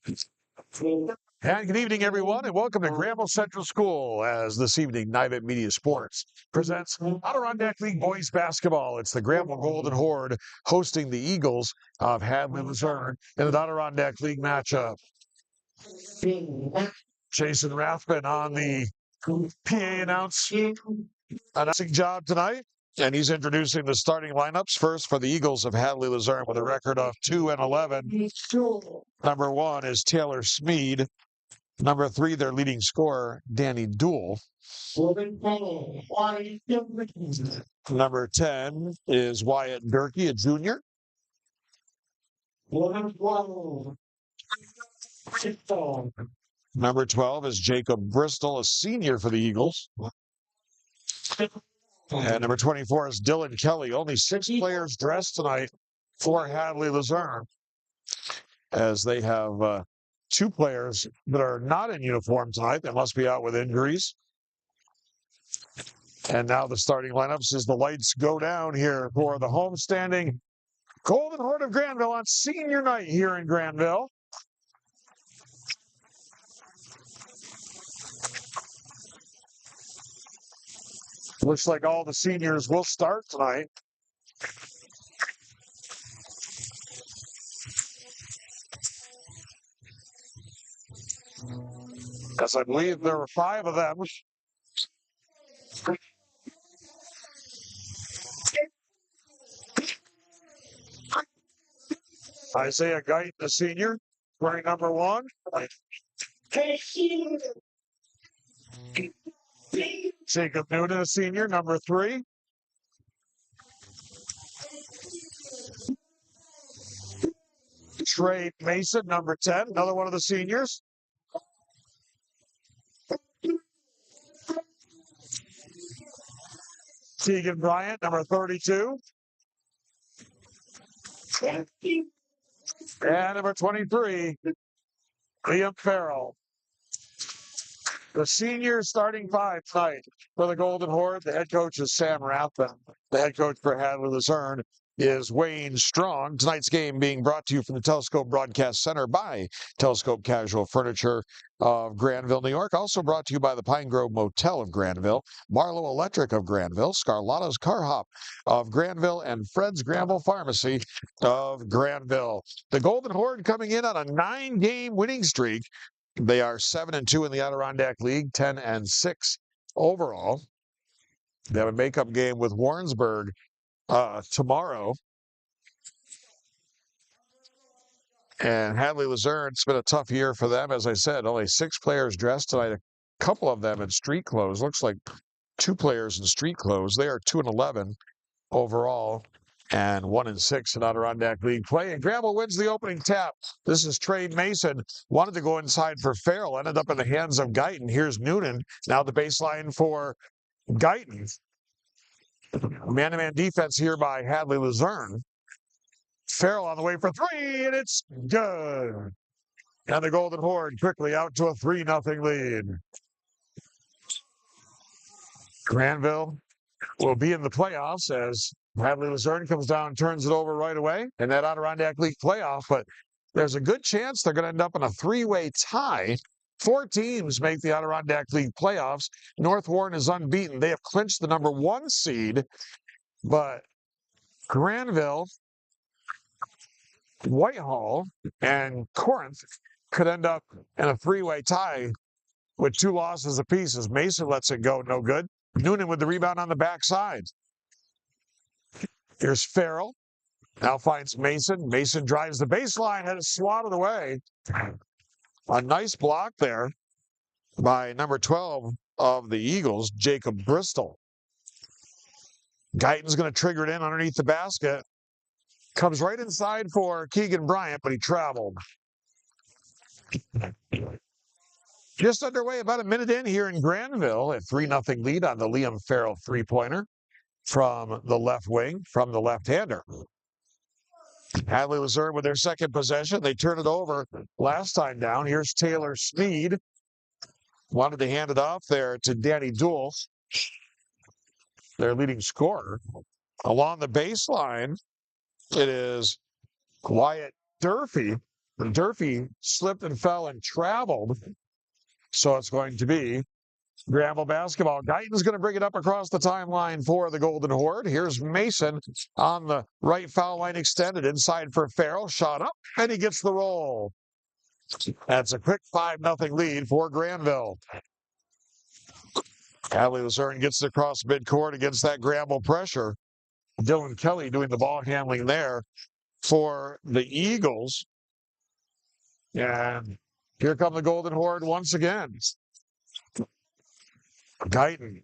And good evening, everyone, and welcome to Granville Central School as this evening Nivet Media Sports presents Adirondack League Boys Basketball. It's the Granville Golden Horde hosting the Eagles of Hadley-Luzerne in the Adirondack League matchup. Jason Rathman on the PA announcing job tonight, and he's introducing the starting lineups. First for the Eagles of Hadley-Luzerne with a record of 2-11. Number 1 is Taylor Smead. Number 3, their leading scorer, Danny Dool. Number 10 is Wyatt Durkee, a junior. Number 12 is Jacob Bristol, a senior for the Eagles. And number 24 is Dylan Kelly. Only 6 players dressed tonight for Hadley-Luzerne, as they have 2 players that are not in uniform tonight. They must be out with injuries. And now the starting lineups as the lights go down here for the homestanding Golden Horde of Granville on senior night here in Granville. Looks like all the seniors will start tonight. Because I believe there were 5 of them. Isaiah Guyton, the senior, wearing number 1. Jacob Noonan, a senior, number 3. Trey Mason, number 10, another one of the seniors. Keegan Bryant, number 32. And number 23, Liam Farrell. The senior starting 5 tonight for the Golden Horde. The head coach is Sam Rathman. The head coach for Hadley-Luzerne is Wayne Strong. Tonight's game being brought to you from the Telescope Broadcast Center by Telescope Casual Furniture of Granville, New York. Also brought to you by the Pine Grove Motel of Granville, Barlow Electric of Granville, Scarlotta's Car Hop of Granville, and Fred's Granville Pharmacy of Granville. The Golden Horde coming in on a 9-game winning streak. They are 7-2 in the Adirondack League, 10-6 overall. They have a makeup game with Warrensburg tomorrow. And Hadley-Luzerne, it's been a tough year for them. As I said, only 6 players dressed tonight, a couple of them in street clothes. Looks like 2 players in street clothes. They are 2-11 overall and 1-6 in Adirondack League play. And Granville wins the opening tap. This is Trey Mason. Wanted to go inside for Farrell. Ended up in the hands of Guyton. Here's Noonan. Now the baseline for Guyton. Man-to-man defense here by Hadley-Luzerne. Farrell on the way for 3, and it's good. And the Golden Horde quickly out to a 3-0 lead. Granville will be in the playoffs as Hadley-Luzerne comes down and turns it over right away in that Adirondack League playoff. But there's a good chance they're going to end up in a 3-way tie. 4 teams make the Adirondack League playoffs. North Warren is unbeaten. They have clinched the number 1 seed. But Granville, Whitehall, and Corinth could end up in a 3-way tie with 2 losses apiece as Mason lets it go. No good. Noonan with the rebound on the backside. Here's Farrell. Now finds Mason. Mason drives the baseline, had it swatted away. A nice block there by number 12 of the Eagles, Jacob Bristol. Guyton's going to trigger it in underneath the basket. Comes right inside for Keegan Bryant, but he traveled. Just underway, about a minute in here in Granville, a 3-0 lead on the Liam Farrell 3-pointer from the left wing, from the left-hander. Hadley-Luzerne with their second possession. They turn it over last time down. Here's Taylor Smead. Wanted to hand it off there to Danny Dool, their leading scorer. Along the baseline, it is Wyatt Durkee Durfee slipped and fell and traveled. So it's going to be Granville basketball. Guyton's going to bring it up across the timeline for the Golden Horde. Here's Mason on the right foul line extended inside for Farrell. Shot up, and he gets the roll. That's a quick 5-0 lead for Granville. Hadley-Luzerne gets it across midcourt against that Granville pressure. Dylan Kelly doing the ball handling there for the Eagles. And here come the Golden Horde once again. Guyton,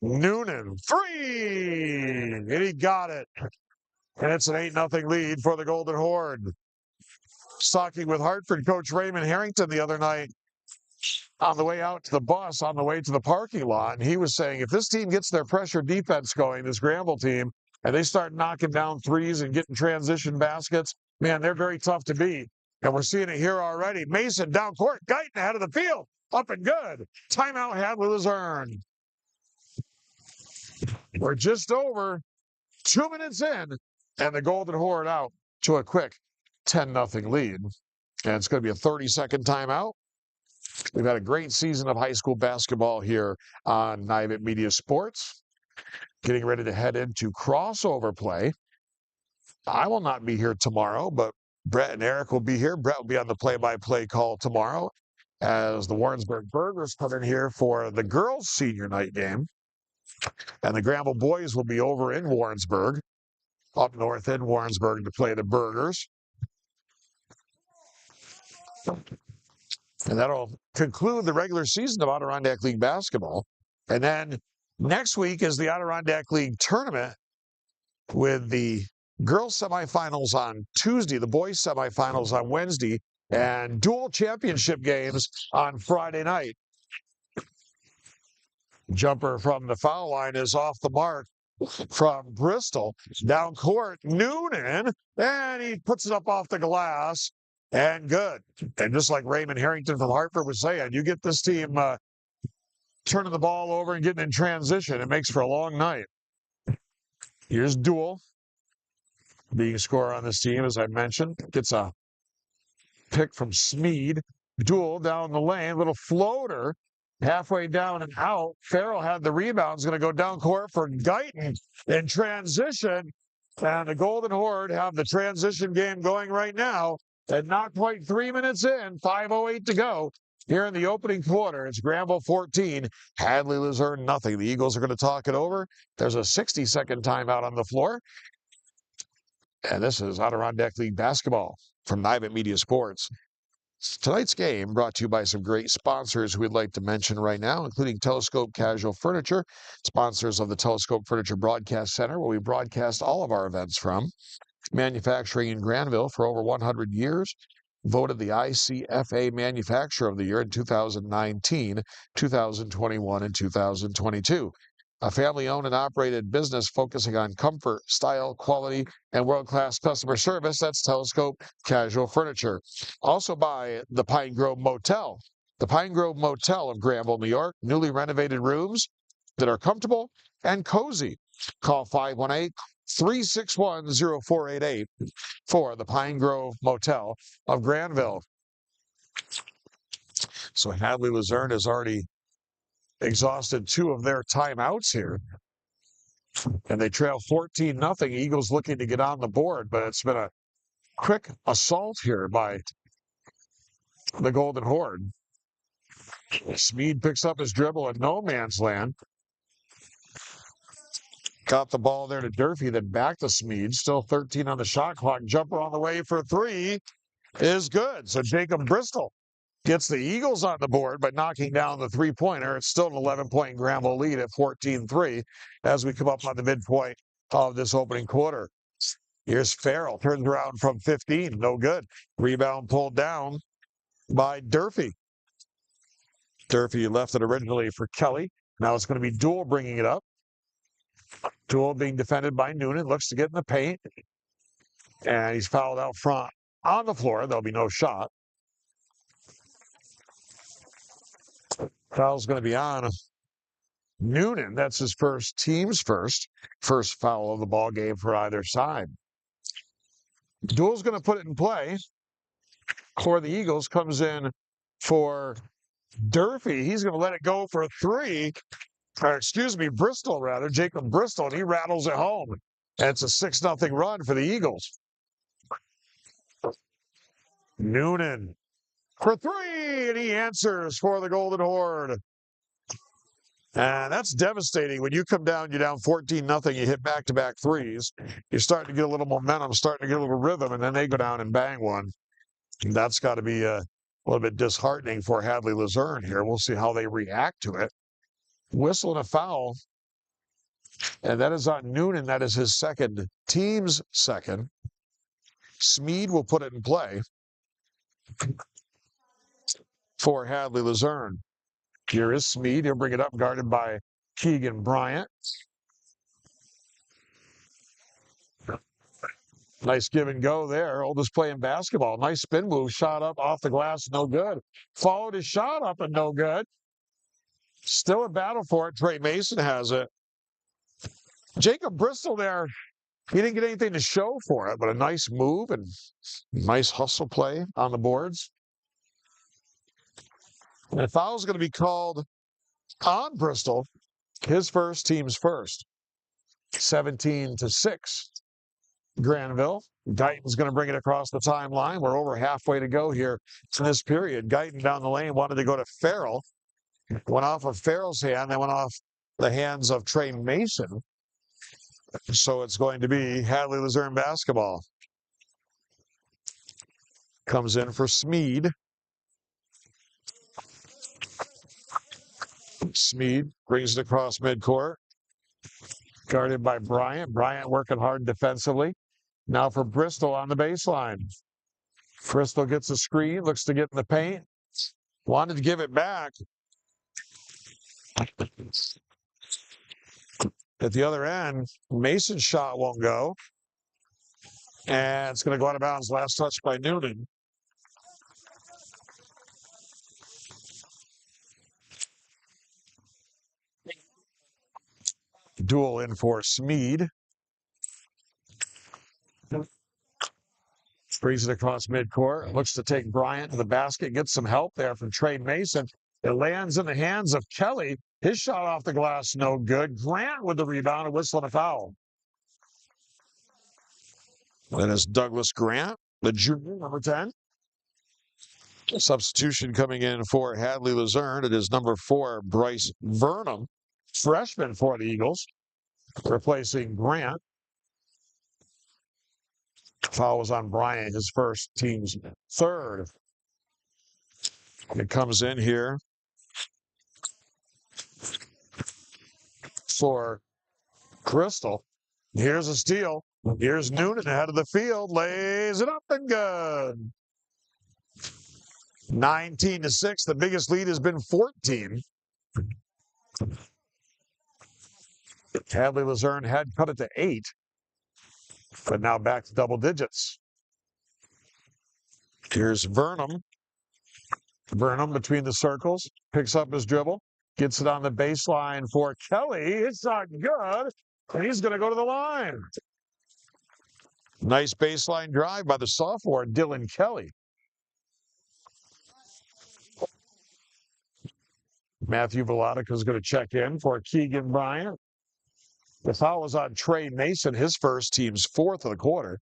Noonan, 3! And he got it. And it's an 8-0 lead for the Golden Horde. Talking with Hartford coach Raymond Harrington the other night on the way out to the bus, on the way to the parking lot, and he was saying if this team gets their pressure defense going, this Granville team, and they start knocking down threes and getting transition baskets, man, they're very tough to beat. And we're seeing it here already. Mason down court, Guyton ahead of the field, up and good. Timeout Hadley-Luzerne. We're just over 2 minutes in, and the Golden Horde out to a quick 10-0 lead. And it's going to be a 30-second timeout. We've had a great season of high school basketball here on Nivett Media Sports. Getting ready to head into crossover play. I will not be here tomorrow, but Brett and Eric will be here. Brett will be on the play-by-play call tomorrow as the Warrensburg Burgers come in here for the girls' senior night game. And the Granville boys will be over in Warrensburg, up north in Warrensburg to play the Burgers. And that'll conclude the regular season of Adirondack League basketball. And then next week is the Adirondack League tournament with the girls semifinals on Tuesday, the boys semifinals on Wednesday, and dual championship games on Friday night. Jumper from the foul line is off the mark from Bristol. Down court, Noonan, and he puts it up off the glass. And good. And just like Raymond Harrington from Hartford was saying, you get this team turning the ball over and getting in transition, it makes for a long night. Here's Duel, being a scorer on this team, as I mentioned. Gets a pick from Smead. Duel down the lane, little floater, halfway down and out. Farrell had the rebound. Is going to go down court for Guyton in transition. And the Golden Horde have the transition game going right now. And not quite 3 minutes in, 5:08 to go. Here in the opening quarter, it's Granville 14, Hadley-Luzerne nothing. The Eagles are going to talk it over. There's a 60-second timeout on the floor. And this is Adirondack League basketball from Nivett Media Sports. Tonight's game brought to you by some great sponsors who we'd like to mention right now, including Telescope Casual Furniture, sponsors of the Telescope Furniture Broadcast Center, where we broadcast all of our events from. Manufacturing in Granville for over 100 years, voted the ICFA Manufacturer of the Year in 2019, 2021, and 2022. A family-owned and operated business focusing on comfort, style, quality, and world-class customer service. That's Telescope Casual Furniture. Also by the Pine Grove Motel. The Pine Grove Motel of Granville, New York. Newly renovated rooms that are comfortable and cozy. Call 518-361-0488 for the Pine Grove Motel of Granville. So Hadley-Luzerne has already exhausted 2 of their timeouts here. And they trail 14-0. Eagles looking to get on the board, but it's been a quick assault here by the Golden Horde. Smead picks up his dribble in no man's land. Got the ball there to Durfee, then back to Smead. Still 13 on the shot clock. Jumper on the way for 3 is good. So Jacob Bristol gets the Eagles on the board by knocking down the three-pointer. It's still an 11-point Granville lead at 14-3 as we come up on the midpoint of this opening quarter. Here's Farrell. Turns around from 15. No good. Rebound pulled down by Durfee. Durfee left it originally for Kelly. Now it's going to be Duel bringing it up. Duel being defended by Noonan. Looks to get in the paint. And he's fouled out front on the floor. There'll be no shot. Foul's going to be on Noonan. That's his team's first foul of the ball game for either side. Duel's going to put it in play. for the Eagles comes in for Durfee. He's going to let it go for 3. Or excuse me, Bristol rather, Jacob Bristol, and he rattles it home. And it's a 6-0 run for the Eagles. Noonan for 3, and he answers for the Golden Horde. And that's devastating. When you come down, you're down 14-0, you hit back-to-back threes. You're starting to get a little momentum, starting to get a little rhythm, and then they go down and bang one. And that's got to be a little bit disheartening for Hadley-Luzerne here. We'll see how they react to it. Whistle and a foul. And that is on Noonan. That is his second, team's second. Smead will put it in play for Hadley-Luzerne. Here is Smead. He'll bring it up, guarded by Keegan Bryant. Nice give and go there. Oldest playing basketball. Nice spin move. Shot up off the glass. No good. Followed his shot up and no good. Still a battle for it. Trey Mason has it. Jacob Bristol there. He didn't get anything to show for it, but a nice move and nice hustle play on the boards. And a foul is going to be called on Bristol. His first, team's first. 17-6. Granville. Guyton's going to bring it across the timeline. We're over halfway to go here in this period. Guyton down the lane wanted to go to Farrell. Went off of Farrell's hand. Then went off the hands of Trey Mason. So it's going to be Hadley-Luzerne basketball. Comes in for Smead. Smead brings it across midcourt. Guarded by Bryant. Bryant working hard defensively. Now for Bristol on the baseline. Bristol gets a screen, looks to get in the paint. Wanted to give it back. At the other end, Mason's shot won't go. And it's going to go out of bounds. Last touch by Noonan. Duel in for Smead. Brings it across midcourt. Looks to take Bryant to the basket. Gets some help there from Trey Mason. It lands in the hands of Kelly. His shot off the glass, no good. Grant with the rebound, a whistle and a foul. That is Douglas Grant, the junior, number 10. Substitution coming in for Hadley-Luzerne. It is number 4, Bryce Vernum, freshman for the Eagles, replacing Grant. Foul was on Bryant, his first, team's third. It comes in here for Crystal. Here's a steal. Here's Noonan ahead of the field. Lays it up and good. 19-6. The biggest lead has been 14. Hadley-Luzerne had cut it to 8. But now back to double digits. Here's Vernum. Vernum between the circles. Picks up his dribble. Gets it on the baseline for Kelly. It's not good. And he's going to go to the line. Nice baseline drive by the sophomore, Dylan Kelly. Matthew Velotica is going to check in for Keegan Bryant. The foul was on Trey Mason, his first, team's fourth of the quarter.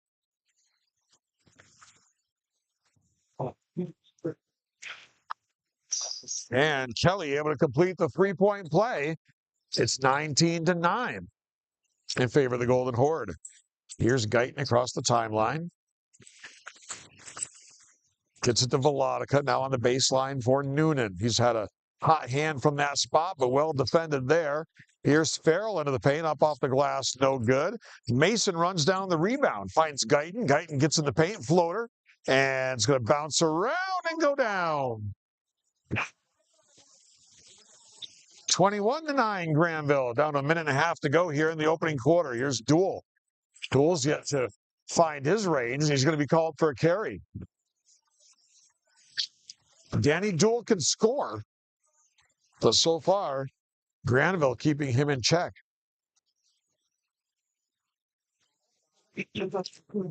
And Kelly able to complete the three-point play. It's 19-9 in favor of the Golden Horde. Here's Guyton across the timeline. Gets it to Velotica, now on the baseline for Noonan. He's had a hot hand from that spot, but well defended there. Here's Farrell into the paint, up off the glass, no good. Mason runs down the rebound, finds Guyton. Guyton gets in the paint, floater, and it's going to bounce around and go down. 21-9 Granville, down to a minute and a half to go here in the opening quarter. Here's Duel. Duel's yet to find his range. He's going to be called for a carry. Danny Duel can score, but so far, Granville keeping him in check.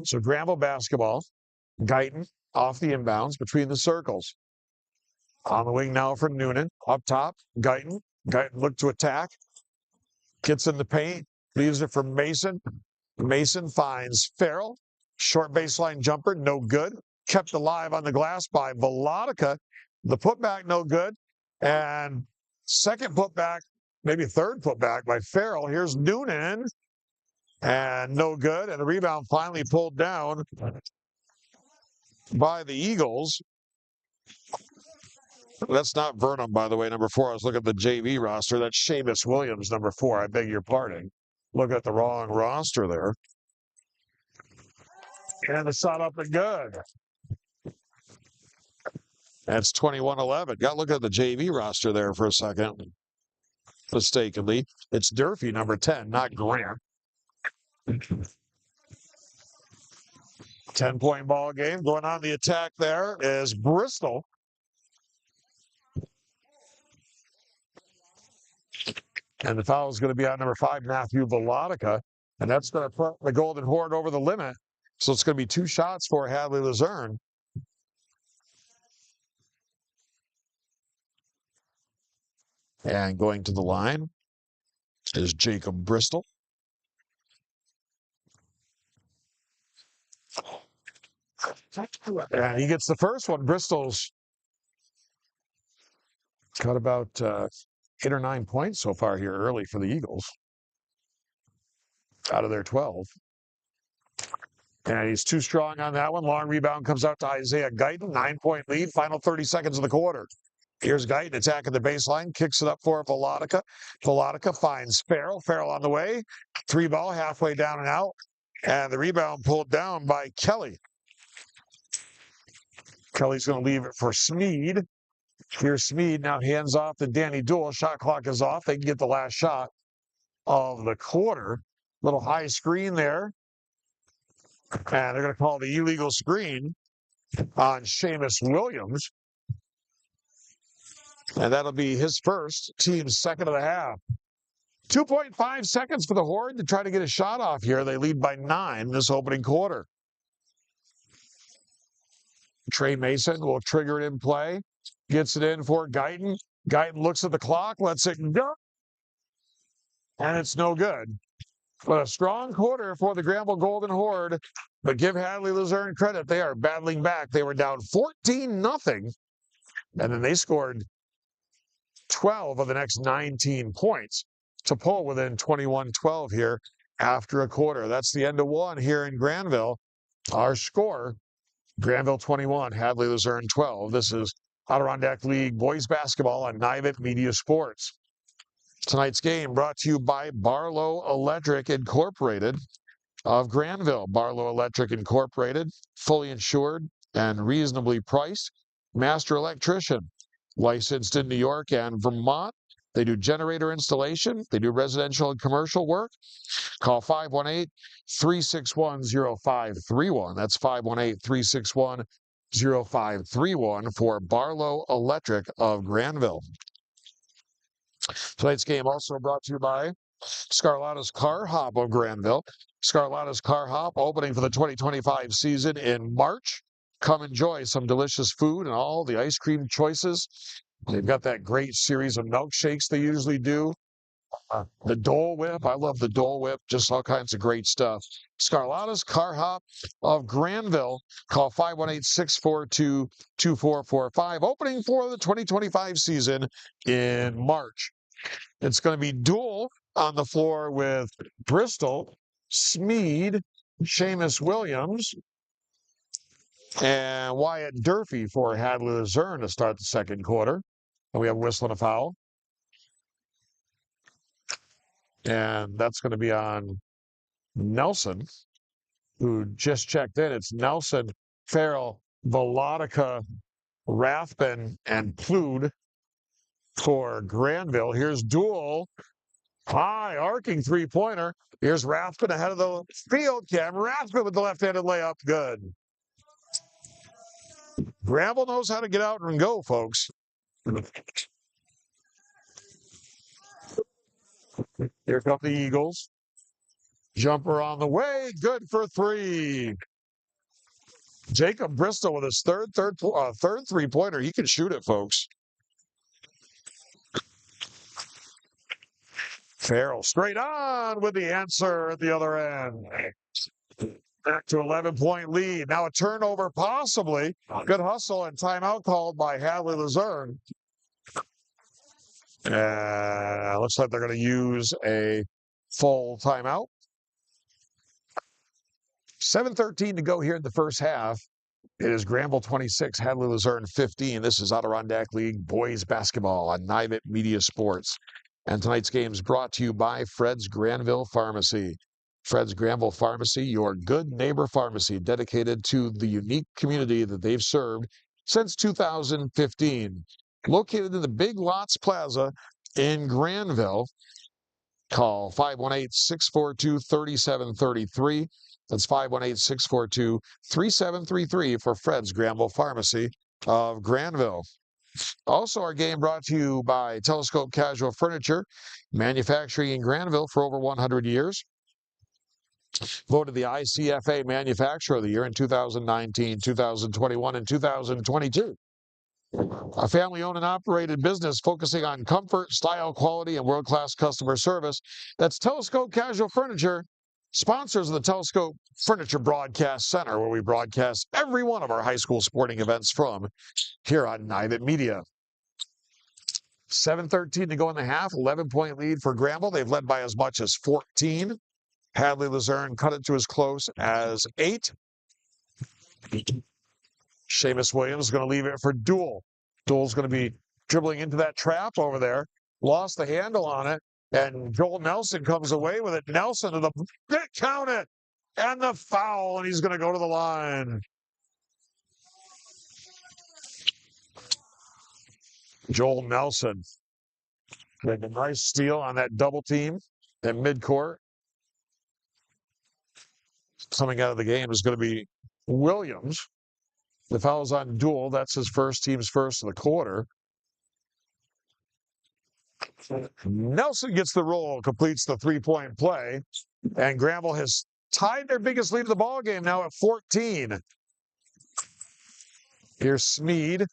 So Granville basketball. Guyton off the inbounds between the circles. On the wing now for Noonan. Up top, Guyton. Guyton looked to attack. Gets in the paint. Leaves it for Mason. Mason finds Farrell. Short baseline jumper, no good. Kept alive on the glass by Velotica. The putback, no good. And second putback, maybe third putback by Farrell. Here's Noonan. And no good. And the rebound finally pulled down by the Eagles. That's not Burnham, by the way, number 4. I was looking at the JV roster. That's Seamus Williams, number 4. I beg your pardon. Look at the wrong roster there. And the shot up and good. That's 21-11. Got to look at the JV roster there for a second. Mistakenly. It's Durfee, number 10, not Grant. 10-point ball game. Going on the attack there is Bristol. And the foul is going to be on number 5, Matthew Velotica. And that's going to put the Golden Horde over the limit. So it's going to be 2 shots for Hadley-Luzerne. And going to the line is Jacob Bristol. And he gets the first one. Bristol's got about 8 or 9 points so far here early for the Eagles out of their 12. And he's too strong on that one. Long rebound comes out to Isaiah Guyton. 9-point lead, final 30 seconds of the quarter. Here's Guyton attacking the baseline, kicks it up for Velotica. Velotica finds Farrell. Farrell on the way. 3-ball, halfway down and out. And the rebound pulled down by Kelly. Kelly's going to leave it for Smead. Here's Smead, now hands off to Danny Duell. Shot clock is off. They can get the last shot of the quarter. Little high screen there. And they're going to call the illegal screen on Seamus Williams. And that'll be his first, team's second of the half. 2.5 seconds for the Horde to try to get a shot off here. They lead by 9 this opening quarter. Trey Mason will trigger it in play. Gets it in for Guyton. Guyton looks at the clock, lets it go. And it's no good. But a strong quarter for the Granville Golden Horde. But give Hadley-Luzerne credit. They are battling back. They were down 14-0. And then they scored 12 of the next 19 points to pull within 21-12 here after a quarter. That's the end of one here in Granville. Our score, Granville 21, Hadley-Luzerne 12. This is Adirondack League boys basketball on Nivett Media Sports. Tonight's game brought to you by Barlow Electric Incorporated of Granville. Barlow Electric Incorporated, fully insured and reasonably priced. Master electrician, licensed in New York and Vermont. They do generator installation. They do residential and commercial work. Call 518-361-0531. That's 518-361-0531 for Barlow Electric of Granville. Tonight's game also brought to you by Scarlatta's Car Hop of Granville. Scarlatta's Car Hop opening for the 2025 season in March. Come enjoy some delicious food and all the ice cream choices. They've got that great series of milkshakes they usually do. The Dole Whip. I love the Dole Whip. Just all kinds of great stuff. Scarlatta's Car Hop of Granville. Call 518-642-2445. Opening for the 2025 season in March. It's going to be Duell on the floor with Bristol, Smead, Seamus Williams, and Wyatt Durfee for Hadley-Luzerne to start the second quarter. And we have a whistle and a foul. And that's going to be on Nelson, who just checked in. It's Nelson, Farrell, Velotica, Rathbun, and Plude for Granville. Here's Duell. High arcing 3-pointer. Here's Rathbun ahead of the field cam. Rathbun with the left-handed layup. Good. Granville knows how to get out and go, folks. Here come the Eagles. Jumper on the way. Good for 3. Jacob Bristol with his third three-pointer. He can shoot it, folks. Farrell straight on with the answer at the other end. Back to 11-point lead. Now a turnover possibly. Good hustle and timeout called by Hadley-Luzerne. Looks like they're going to use a full timeout. 7:13 to go here in the first half. It is Granville 26, Hadley-Luzerne 15. This is Adirondack League boys basketball on Nivett Media Sports. And tonight's game is brought to you by Fred's Granville Pharmacy. Fred's Granville Pharmacy, your good neighbor pharmacy dedicated to the unique community that they've served since 2015. Located in the Big Lots Plaza in Granville. Call 518-642-3733. That's 518-642-3733 for Fred's Granville Pharmacy of Granville. Also, our game brought to you by Telescope Casual Furniture, manufacturing in Granville for over 100 years. Voted the ICFA Manufacturer of the Year in 2019, 2021, and 2022. A family-owned and operated business focusing on comfort, style, quality, and world-class customer service. That's Telescope Casual Furniture, sponsors of the Telescope Furniture Broadcast Center, where we broadcast every one of our high school sporting events from here on Nivett Media. 7:13 to go in the half, 11-point lead for Granville. They've led by as much as 14. Hadley-Luzerne cut it to as close as 8. Seamus Williams is going to leave it for Duel. Duel's going to be dribbling into that trap over there. Lost the handle on it. And Joel Nelson comes away with it. Nelson to the count it. And the foul. And he's going to go to the line. Joel Nelson. Make a nice steal on that double team at midcourt. Coming out of the game is going to be Williams. The foul's on Duel. That's his first, team's first of the quarter. Nelson gets the roll, completes the three-point play, and Granville has tied their biggest lead of the ball game now at 14. Here's Smead.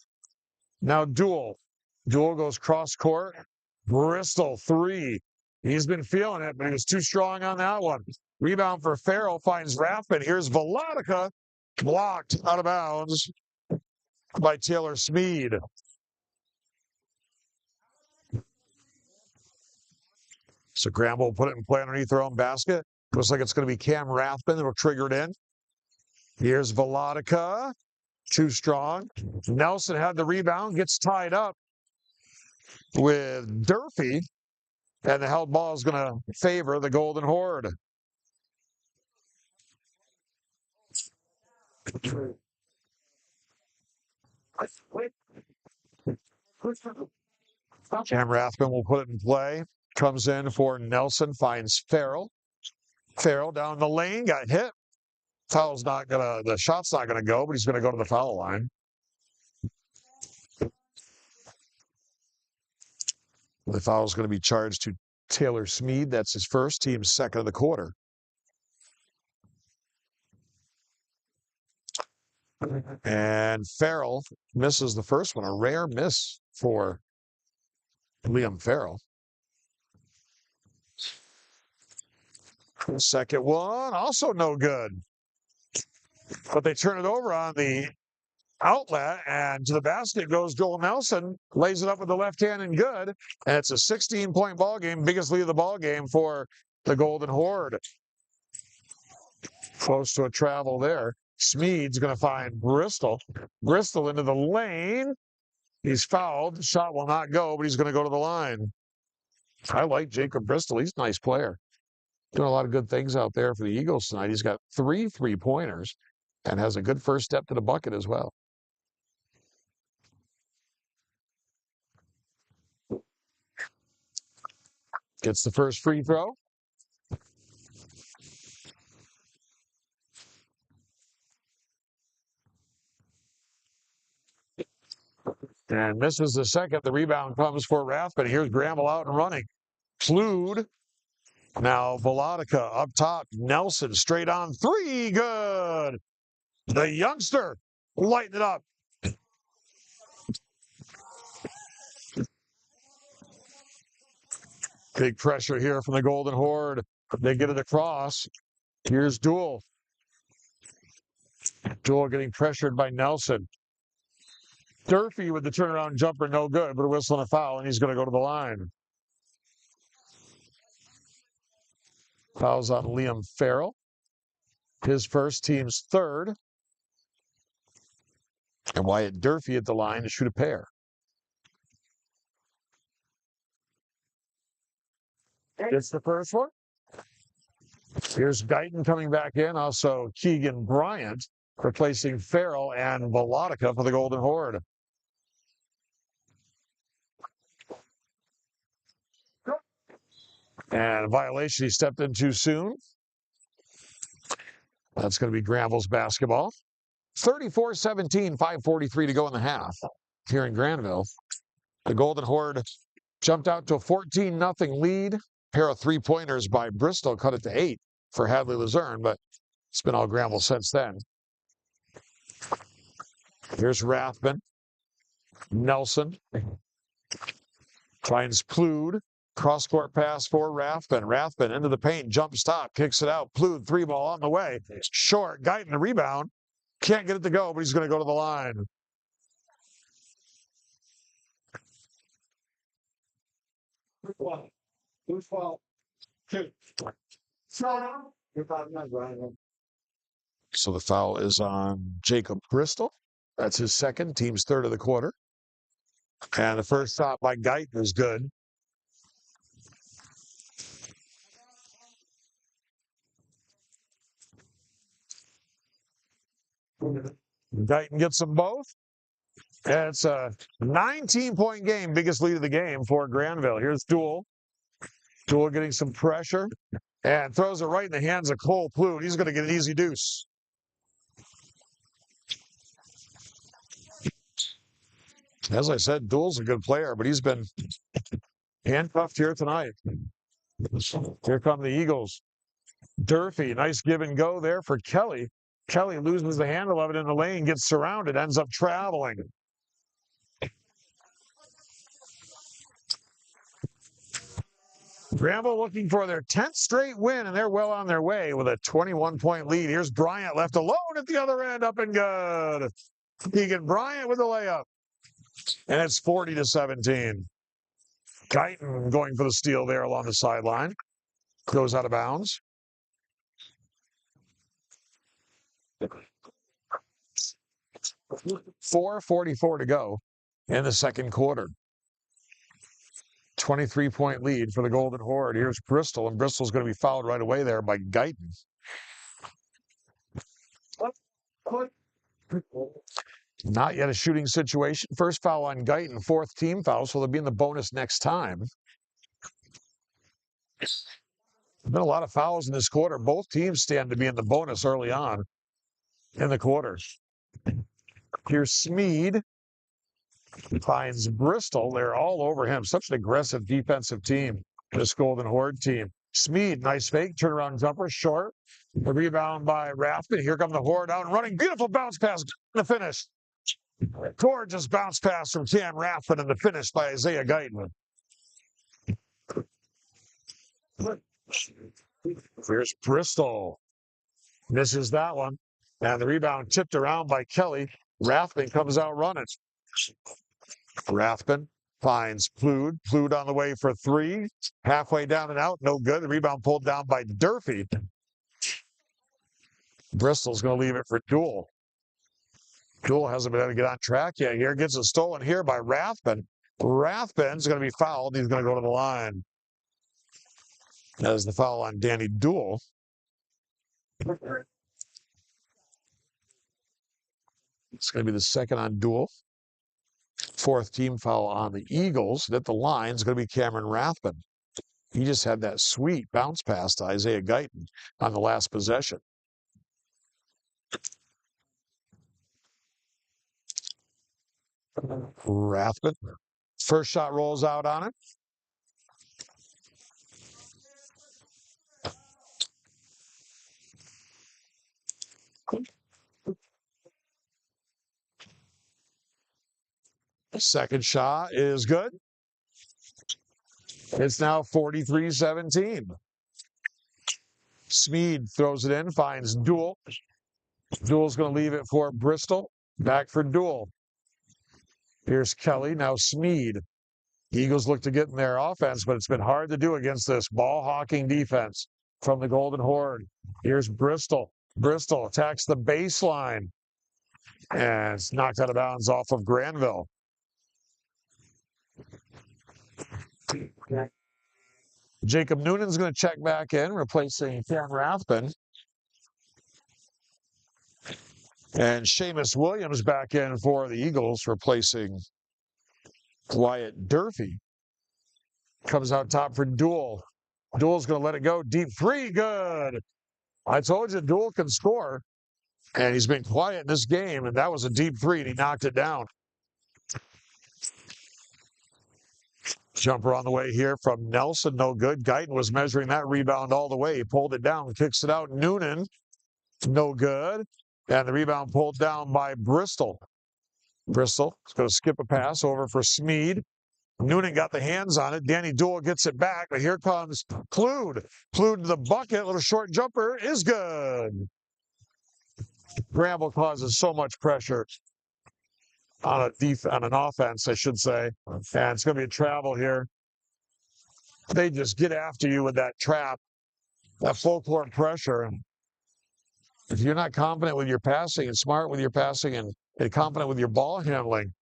Now Duel. Duel goes cross-court. Bristol, 3. He's been feeling it, but he was too strong on that one. Rebound for Farrell, finds Rathman. Here's Velotica. Blocked out of bounds by Taylor Smead. So Granville will put it in play underneath their own basket. Looks like it's going to be Cam Rathman that will trigger it in. Here's Velotica. Too strong. Nelson had the rebound, gets tied up with Durfee. And the held ball is going to favor the Golden Horde. Cam Rathman will put it in play. Comes in for Nelson, finds Farrell. Farrell down the lane, got hit. The shot's not gonna go, but he's gonna go to the foul line. The foul is going to be charged to Taylor Smead. That's his first, team's second of the quarter. And Farrell misses the first one, a rare miss for Liam Farrell. Second one, also no good. But they turn it over on the outlet, and to the basket goes Joel Nelson, lays it up with the left hand and good. And it's a 16-point ball game, biggest lead of the ball game for the Golden Horde. Close to a travel there. Smead's going to find Bristol. Bristol into the lane. He's fouled. Shot will not go, but he's going to go to the line. I like Jacob Bristol. He's a nice player. Doing a lot of good things out there for the Eagles tonight. He's got 3 3-pointers and has a good first step to the bucket as well. Gets the first free throw. And misses the second. The rebound comes for Rathman. Here's Granville out and running. Klude. Now Velotica up top. Nelson straight on 3. Good. The youngster lighting it up. Big pressure here from the Golden Horde. They get it across. Here's Duel. Duel getting pressured by Nelson. Durfee with the turnaround jumper, no good, but a whistle and a foul, and he's going to go to the line. Fouls on Liam Farrell. His first, team's third. And Wyatt Durfee at the line to shoot a pair. It's the first one. Here's Guyton coming back in. Also, Keegan Bryant replacing Farrell and Velotica for the Golden Horde. And a violation, he stepped in too soon. That's going to be Granville's basketball. 34-17, 5:43 to go in the half here in Granville. The Golden Horde jumped out to a 14-0 lead. A pair of three-pointers by Bristol cut it to 8 for Hadley-Luzerne, but it's been all Granville since then. Here's Rathman. Nelson finds Plude. Cross-court pass for Rathman. Rathman into the paint, jump stop, kicks it out. Plude, three ball on the way. Short, Guyton the rebound. Can't get it to go, but he's going to go to the line. Who's fault? Two. So the foul is on Jacob Bristol. That's his second, team's third of the quarter. And the first shot by Guyton is good. Guyton gets them both. And it's a 19-point game, biggest lead of the game for Granville. Here's Duel. Duel getting some pressure and throws it right in the hands of Cole Plude. He's going to get an easy deuce. As I said, Duel's a good player, but he's been handcuffed here tonight. Here come the Eagles. Durfee, nice give and go there for Kelly. Kelly loses the handle of it in the lane, gets surrounded, ends up traveling. Granville looking for their 10th straight win, and they're well on their way with a 21-point lead. Here's Bryant left alone at the other end, up and good. Keegan Bryant with the layup. And it's 40-17. Guyton going for the steal there along the sideline. Goes out of bounds. 4:44 to go in the second quarter. 23-point lead for the Golden Horde. Here's Bristol, and Bristol's going to be fouled right away there by Guyton. Not yet a shooting situation. First foul on Guyton, fourth team foul, so they'll be in the bonus next time. There's been a lot of fouls in this quarter. Both teams stand to be in the bonus early on in the quarters. Here's Smead. Finds Bristol. They're all over him. Such an aggressive defensive team, this Golden Horde team. Smead, nice fake, turnaround jumper, short. The rebound by Rathman. Here come the Horde out and running. Beautiful bounce pass in the finish. Gorgeous bounce pass from Cam Rathman and the finish by Isaiah Guyton. Here's Bristol. Misses that one. And the rebound tipped around by Kelly. Rathman comes out running. Rathman finds Plude. Plude on the way for three. Halfway down and out. No good. The rebound pulled down by Durfee. Bristol's going to leave it for Duel. Duel hasn't been able to get on track yet here. Gets it stolen here by Rathman. Rathman's going to be fouled. He's going to go to the line. That is the foul on Danny Duel. It's going to be the second on Duel. Fourth team foul on the Eagles. At the line is going to be Cameron Rathman. He just had that sweet bounce pass to Isaiah Guyton on the last possession. Rathman. First shot rolls out on it. Second shot is good. It's now 43-17. Smead throws it in, finds Duel. Duel's going to leave it for Bristol. Back for Duel. Here's Kelly, now Smead. Eagles look to get in their offense, but it's been hard to do against this ball-hawking defense from the Golden Horde. Here's Bristol. Bristol attacks the baseline. And it's knocked out of bounds off of Granville. Jacob Noonan's going to check back in, replacing Cam Rathbun. And Seamus Williams back in for the Eagles, replacing Wyatt Durfee. Comes out top for Duel. Duel's going to let it go. Deep three, good. I told you Duel can score. And he's been quiet in this game, and that was a deep three, and he knocked it down. Jumper on the way here from Nelson, no good. Guyton was measuring that rebound all the way. He pulled it down, kicks it out. Noonan, no good. And the rebound pulled down by Bristol. Bristol is going to skip a pass over for Smead. Noonan got the hands on it. Danny Duel gets it back, but here comes Plude. Plude to the bucket. Little short jumper is good. Granville causes so much pressure on an offense, I should say. And it's going to be a travel here. They just get after you with that trap, that full court pressure. And if you're not confident with your passing and smart with your passing and confident with your ball handling,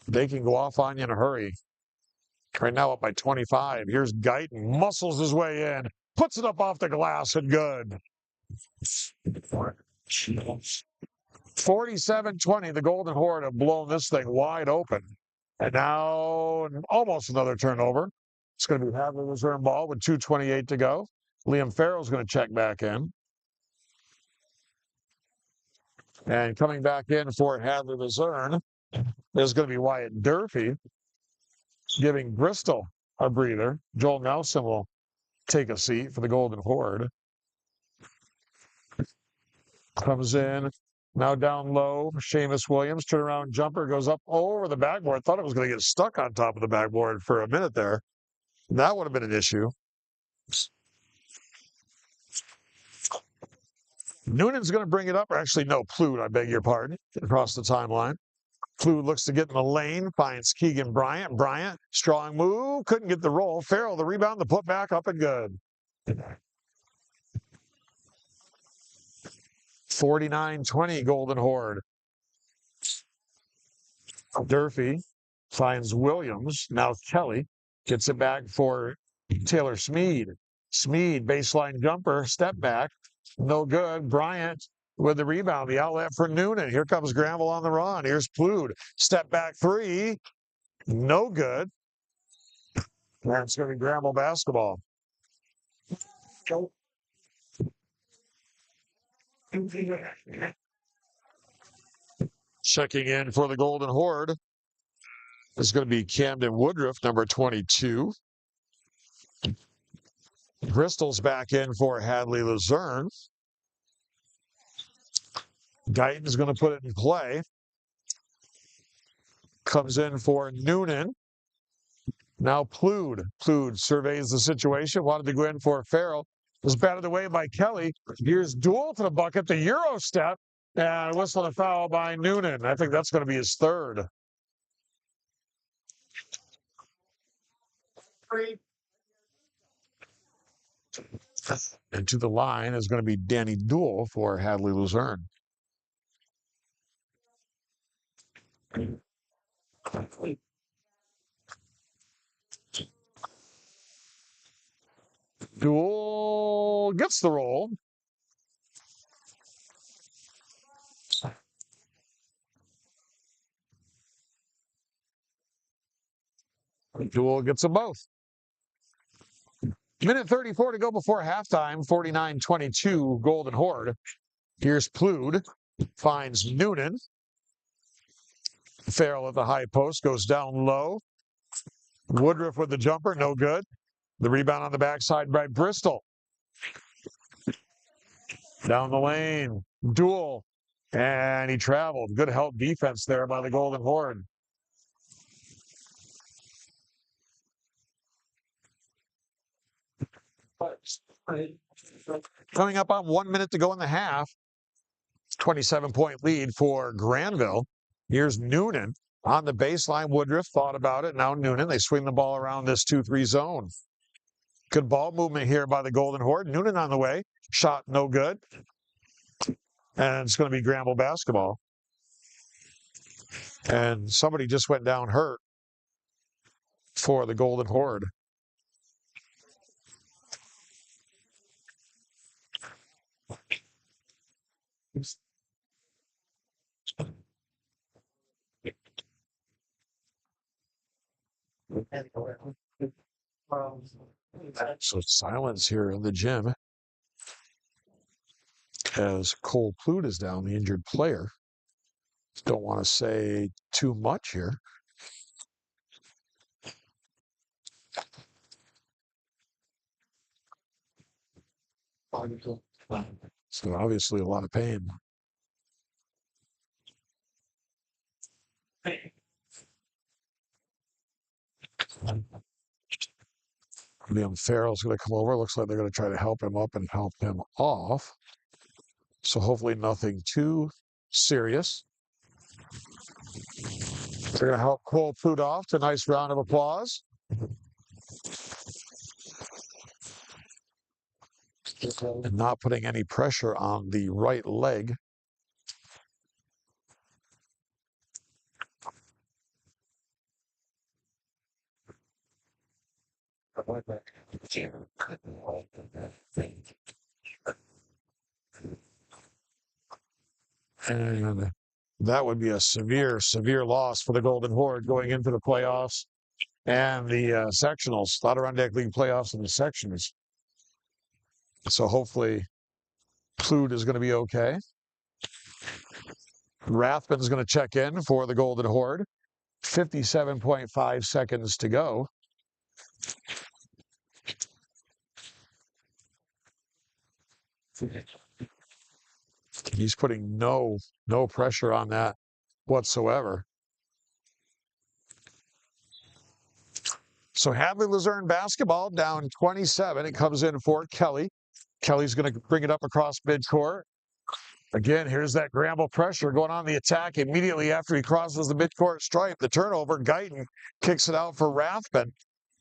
they can go off on you in a hurry. Right now up by 25. Here's Guyton, muscles his way in, puts it up off the glass and good. 47-20, the Golden Horde have blown this thing wide open. And now almost another turnover. It's going to be Hadley-Luzerne ball with 2:28 to go. Liam Farrell's going to check back in. And coming back in for Hadley-Luzerne is going to be Wyatt Durfee, giving Bristol a breather. Joel Nelson will take a seat for the Golden Horde. Comes in, now down low. Seamus Williams, turnaround jumper, goes up over the backboard. Thought it was going to get stuck on top of the backboard for a minute there. That would have been an issue. Noonan's going to bring it up, or actually, no, Plude, I beg your pardon, across the timeline. Plude looks to get in the lane, finds Keegan Bryant. Bryant, strong move, couldn't get the roll. Farrell, the rebound, the put back, up and good. 49-20, Golden Horde. Durfee finds Williams. Now Kelly gets it back for Taylor Smead. Smead, baseline jumper, step back. No good. Bryant with the rebound, the outlet for Noonan. Here comes Granville on the run. Here's Plude. Step back three. No good. That's going to be Granville basketball. Checking in for the Golden Horde is going to be Camden Woodruff, number 22. Bristol's back in for Hadley-Luzerne. Guyton's going to put it in play. Comes in for Noonan. Now Plude. Plude surveys the situation. Wanted to go in for Farrell. Was batted away by Kelly. Here's Duel to the bucket. The Euro step. And whistle a foul by Noonan. I think that's going to be his third. And to the line is going to be Danny Duel for Hadley-Luzerne. Duel gets the roll. Duel gets them both. Minute 34 to go before halftime. 49-22 Golden Horde. Here's Plude. Finds Noonan. Farrell at the high post. Goes down low. Woodruff with the jumper. No good. The rebound on the backside by Bristol. Down the lane. Duel. And he traveled. Good help defense there by the Golden Horde. Coming up on 1 minute to go in the half. 27-point lead for Granville. Here's Noonan on the baseline. Woodruff thought about it. Now Noonan, they swing the ball around this 2-3 zone. Good ball movement here by the Golden Horde. Noonan on the way. Shot no good. And it's going to be Granville basketball. And somebody just went down hurt for the Golden Horde. So silence here in the gym as Cole Plute is down, the injured player. Don't want to say too much here. So obviously a lot of pain. Liam Farrell's going to come over. Looks like they're going to try to help him up and help him off. So hopefully nothing too serious. They're going to help Cole Plute off. It's a nice round of applause. And not putting any pressure on the right leg. And that would be a severe, severe loss for the Golden Horde going into the playoffs and the sectionals, Adirondack League playoffs and the sections. So hopefully Plute is going to be okay. Rathman's going to check in for the Golden Horde. 57.5 seconds to go. He's putting no pressure on that whatsoever. So Hadley-Luzerne basketball down 27. It comes in for Kelly. Kelly's going to bring it up across midcourt. Again, here's that Granville pressure going on the attack immediately after he crosses the midcourt stripe. The turnover, Guyton kicks it out for Rathman.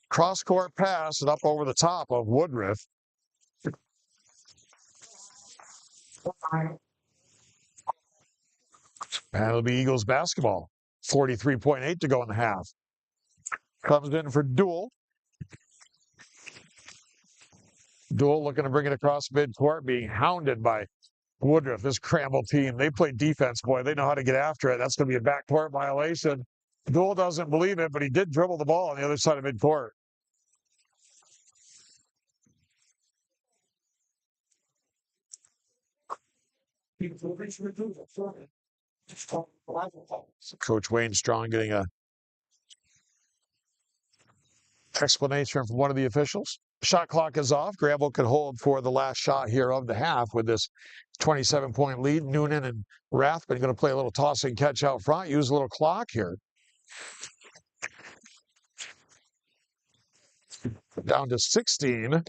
Cross-court pass and up over the top of Woodruff. And it'll be Eagles basketball. 43.8 to go in the half. Comes in for Duell. Duell looking to bring it across midcourt, being hounded by Woodruff. This Granville team, they play defense, boy. They know how to get after it. That's going to be a backcourt violation. Duell doesn't believe it, but he did dribble the ball on the other side of midcourt. Coach Wayne Strong getting a explanation from one of the officials. Shot clock is off. Granville can hold for the last shot here of the half with this 27-point lead. Noonan and Rathman going to play a little toss and catch out front. Use a little clock here. Down to 16.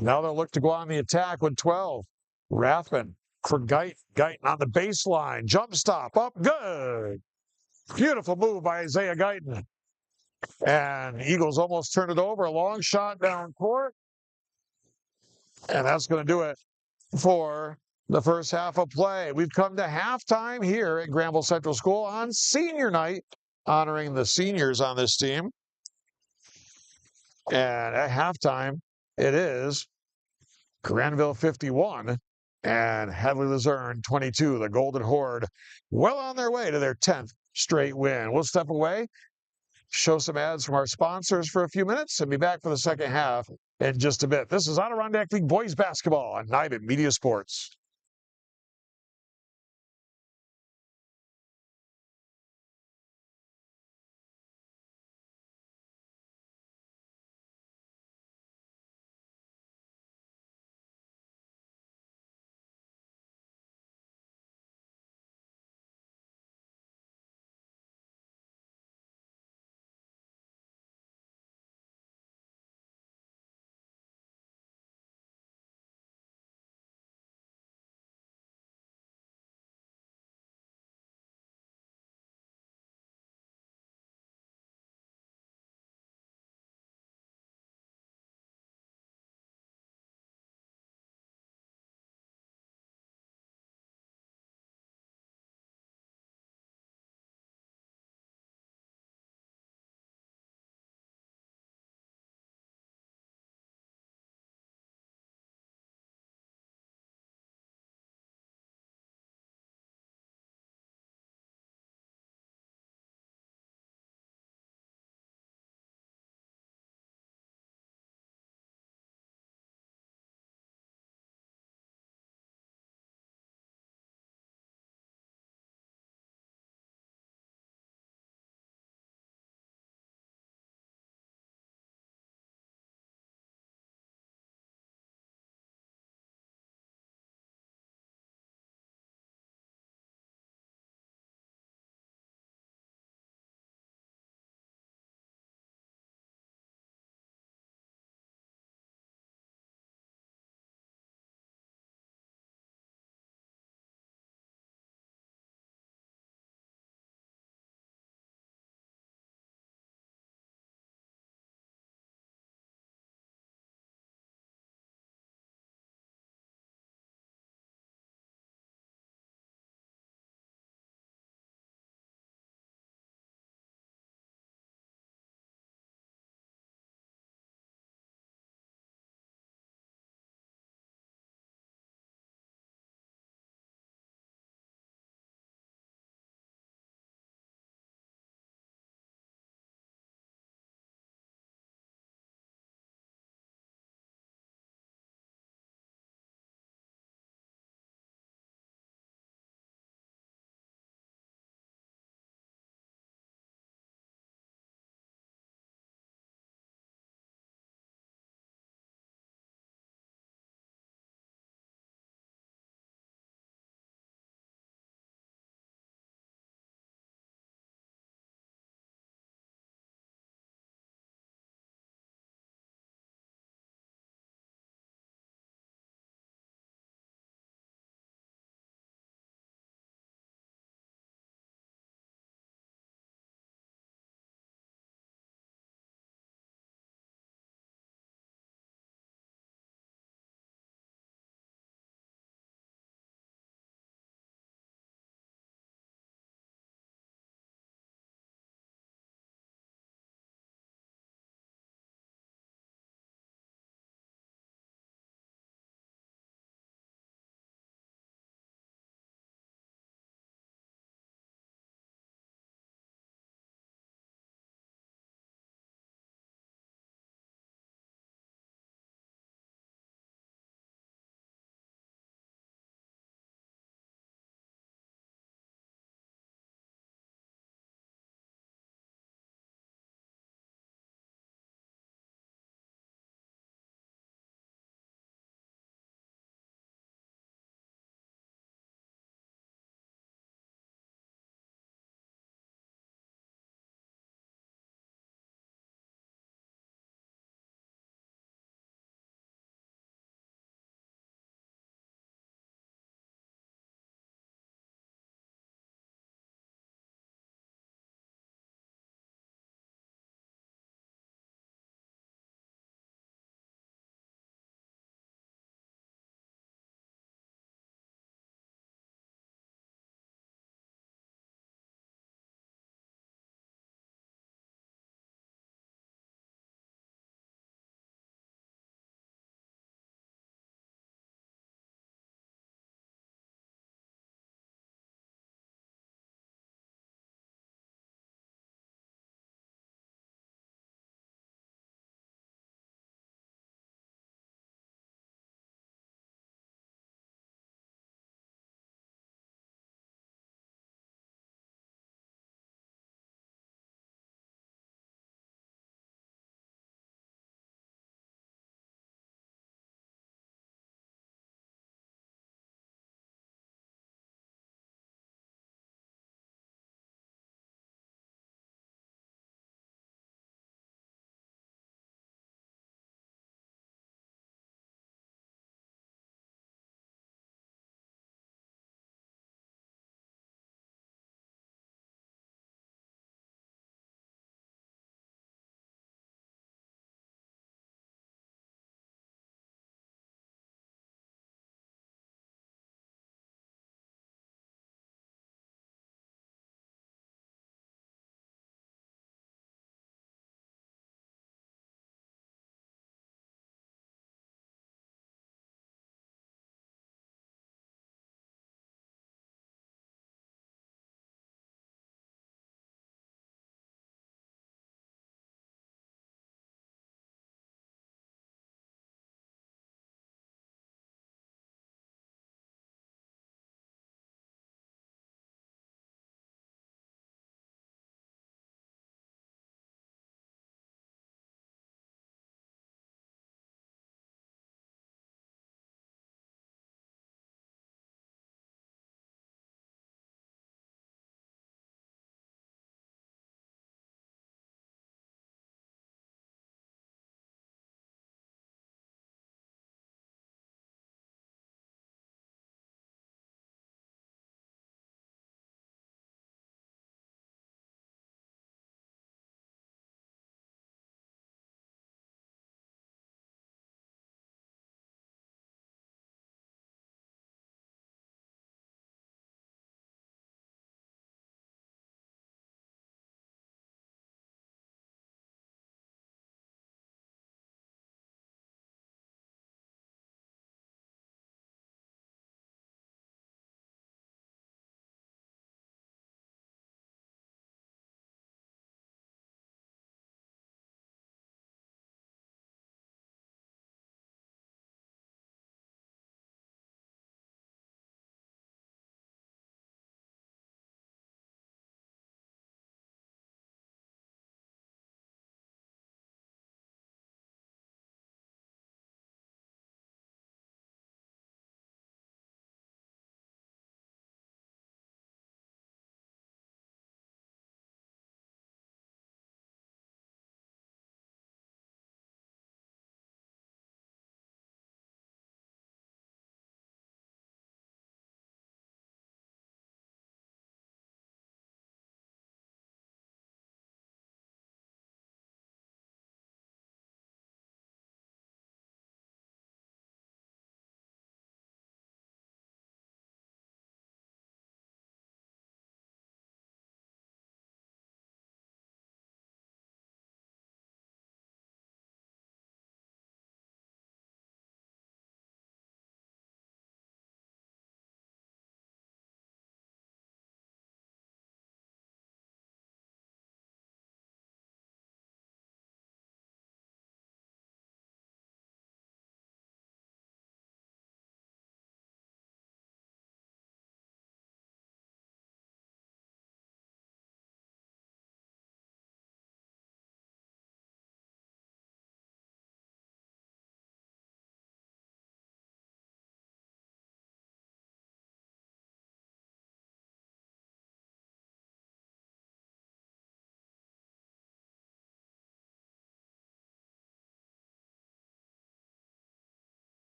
Now they'll look to go on the attack with 12. Rathman for Guyton. Guyton on the baseline. Jump stop. Up. Good. Beautiful move by Isaiah Guyton. And Eagles almost turned it over. A long shot down court. And that's going to do it for the first half of play. We've come to halftime here at Granville Central School on senior night, honoring the seniors on this team. And at halftime, it is Granville 51 and Hadley-Luzerne 22. The Golden Horde well on their way to their 10th straight win. We'll step away, show some ads from our sponsors for a few minutes, and be back for the second half in just a bit. This is Adirondack League Boys Basketball on Nibe Media Sports.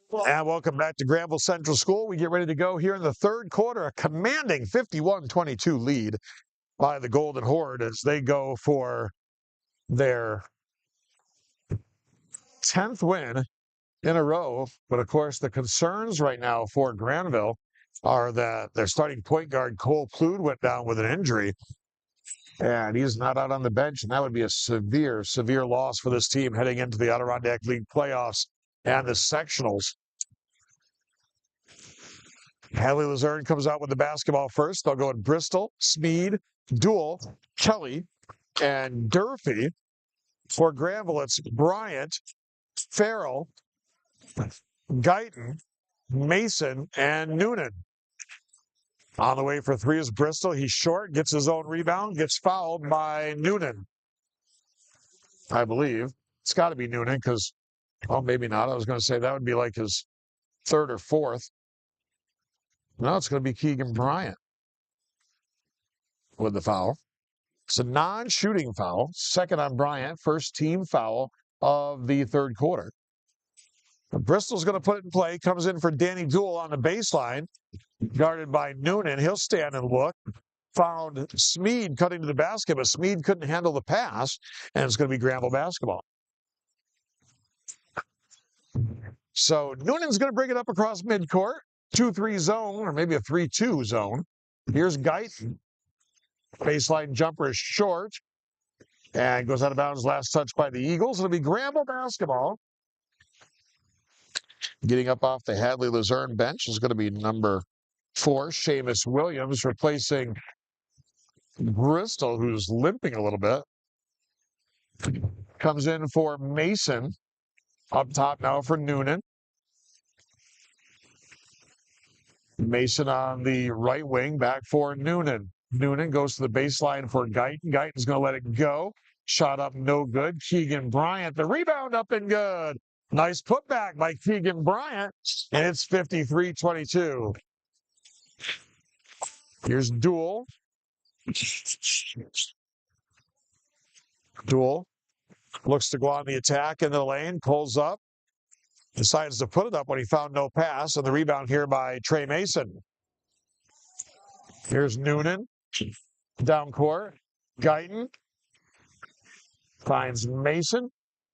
And welcome back to Granville Central School. We get ready to go here in the third quarter. A commanding 51-22 lead by the Golden Horde as they go for their 10th win in a row. But of course, the concerns right now for Granville are that their starting point guard, Cole Plude, went down with an injury. And he's not out on the bench, and that would be a severe, severe loss for this team heading into the Adirondack League playoffs and the sectionals. Hadley-Luzerne comes out with the basketball first. They'll go in Bristol, Smead, Duell, Kelly, and Durfee. For Granville, it's Bryant, Farrell, Guyton, Mason, and Noonan. On the way for three is Bristol. He's short, gets his own rebound, gets fouled by Noonan. I believe. It's got to be Noonan because, well, maybe not. I was going to say that would be like his third or fourth. No, it's going to be Keegan Bryant with the foul. It's a non-shooting foul. Second on Bryant. First team foul of the third quarter. Bristol's going to put it in play. Comes in for Danny Duell on the baseline. Guarded by Noonan. He'll stand and look. Found Smead cutting to the basket, but Smead couldn't handle the pass, and it's going to be Granville basketball. So Noonan's going to bring it up across midcourt. 2-3 zone, or maybe a 3-2 zone. Here's Guyton. Baseline jumper is short. And goes out of bounds. Last touch by the Eagles. It'll be Granville basketball. Getting up off the Hadley-Luzerne bench is going to be number 4, Seamus Williams, replacing Bristol, who's limping a little bit. Comes in for Mason. Up top now for Noonan. Mason on the right wing, back for Noonan. Noonan goes to the baseline for Guyton. Guyton's going to let it go. Shot up, no good. Keegan Bryant, the rebound up and good. Nice putback by Keegan Bryant, and it's 53-22. Here's Duell. Duell looks to go on the attack in the lane, pulls up. Decides to put it up when he found no pass, and the rebound here by Trey Mason. Here's Noonan, down court. Guyton finds Mason.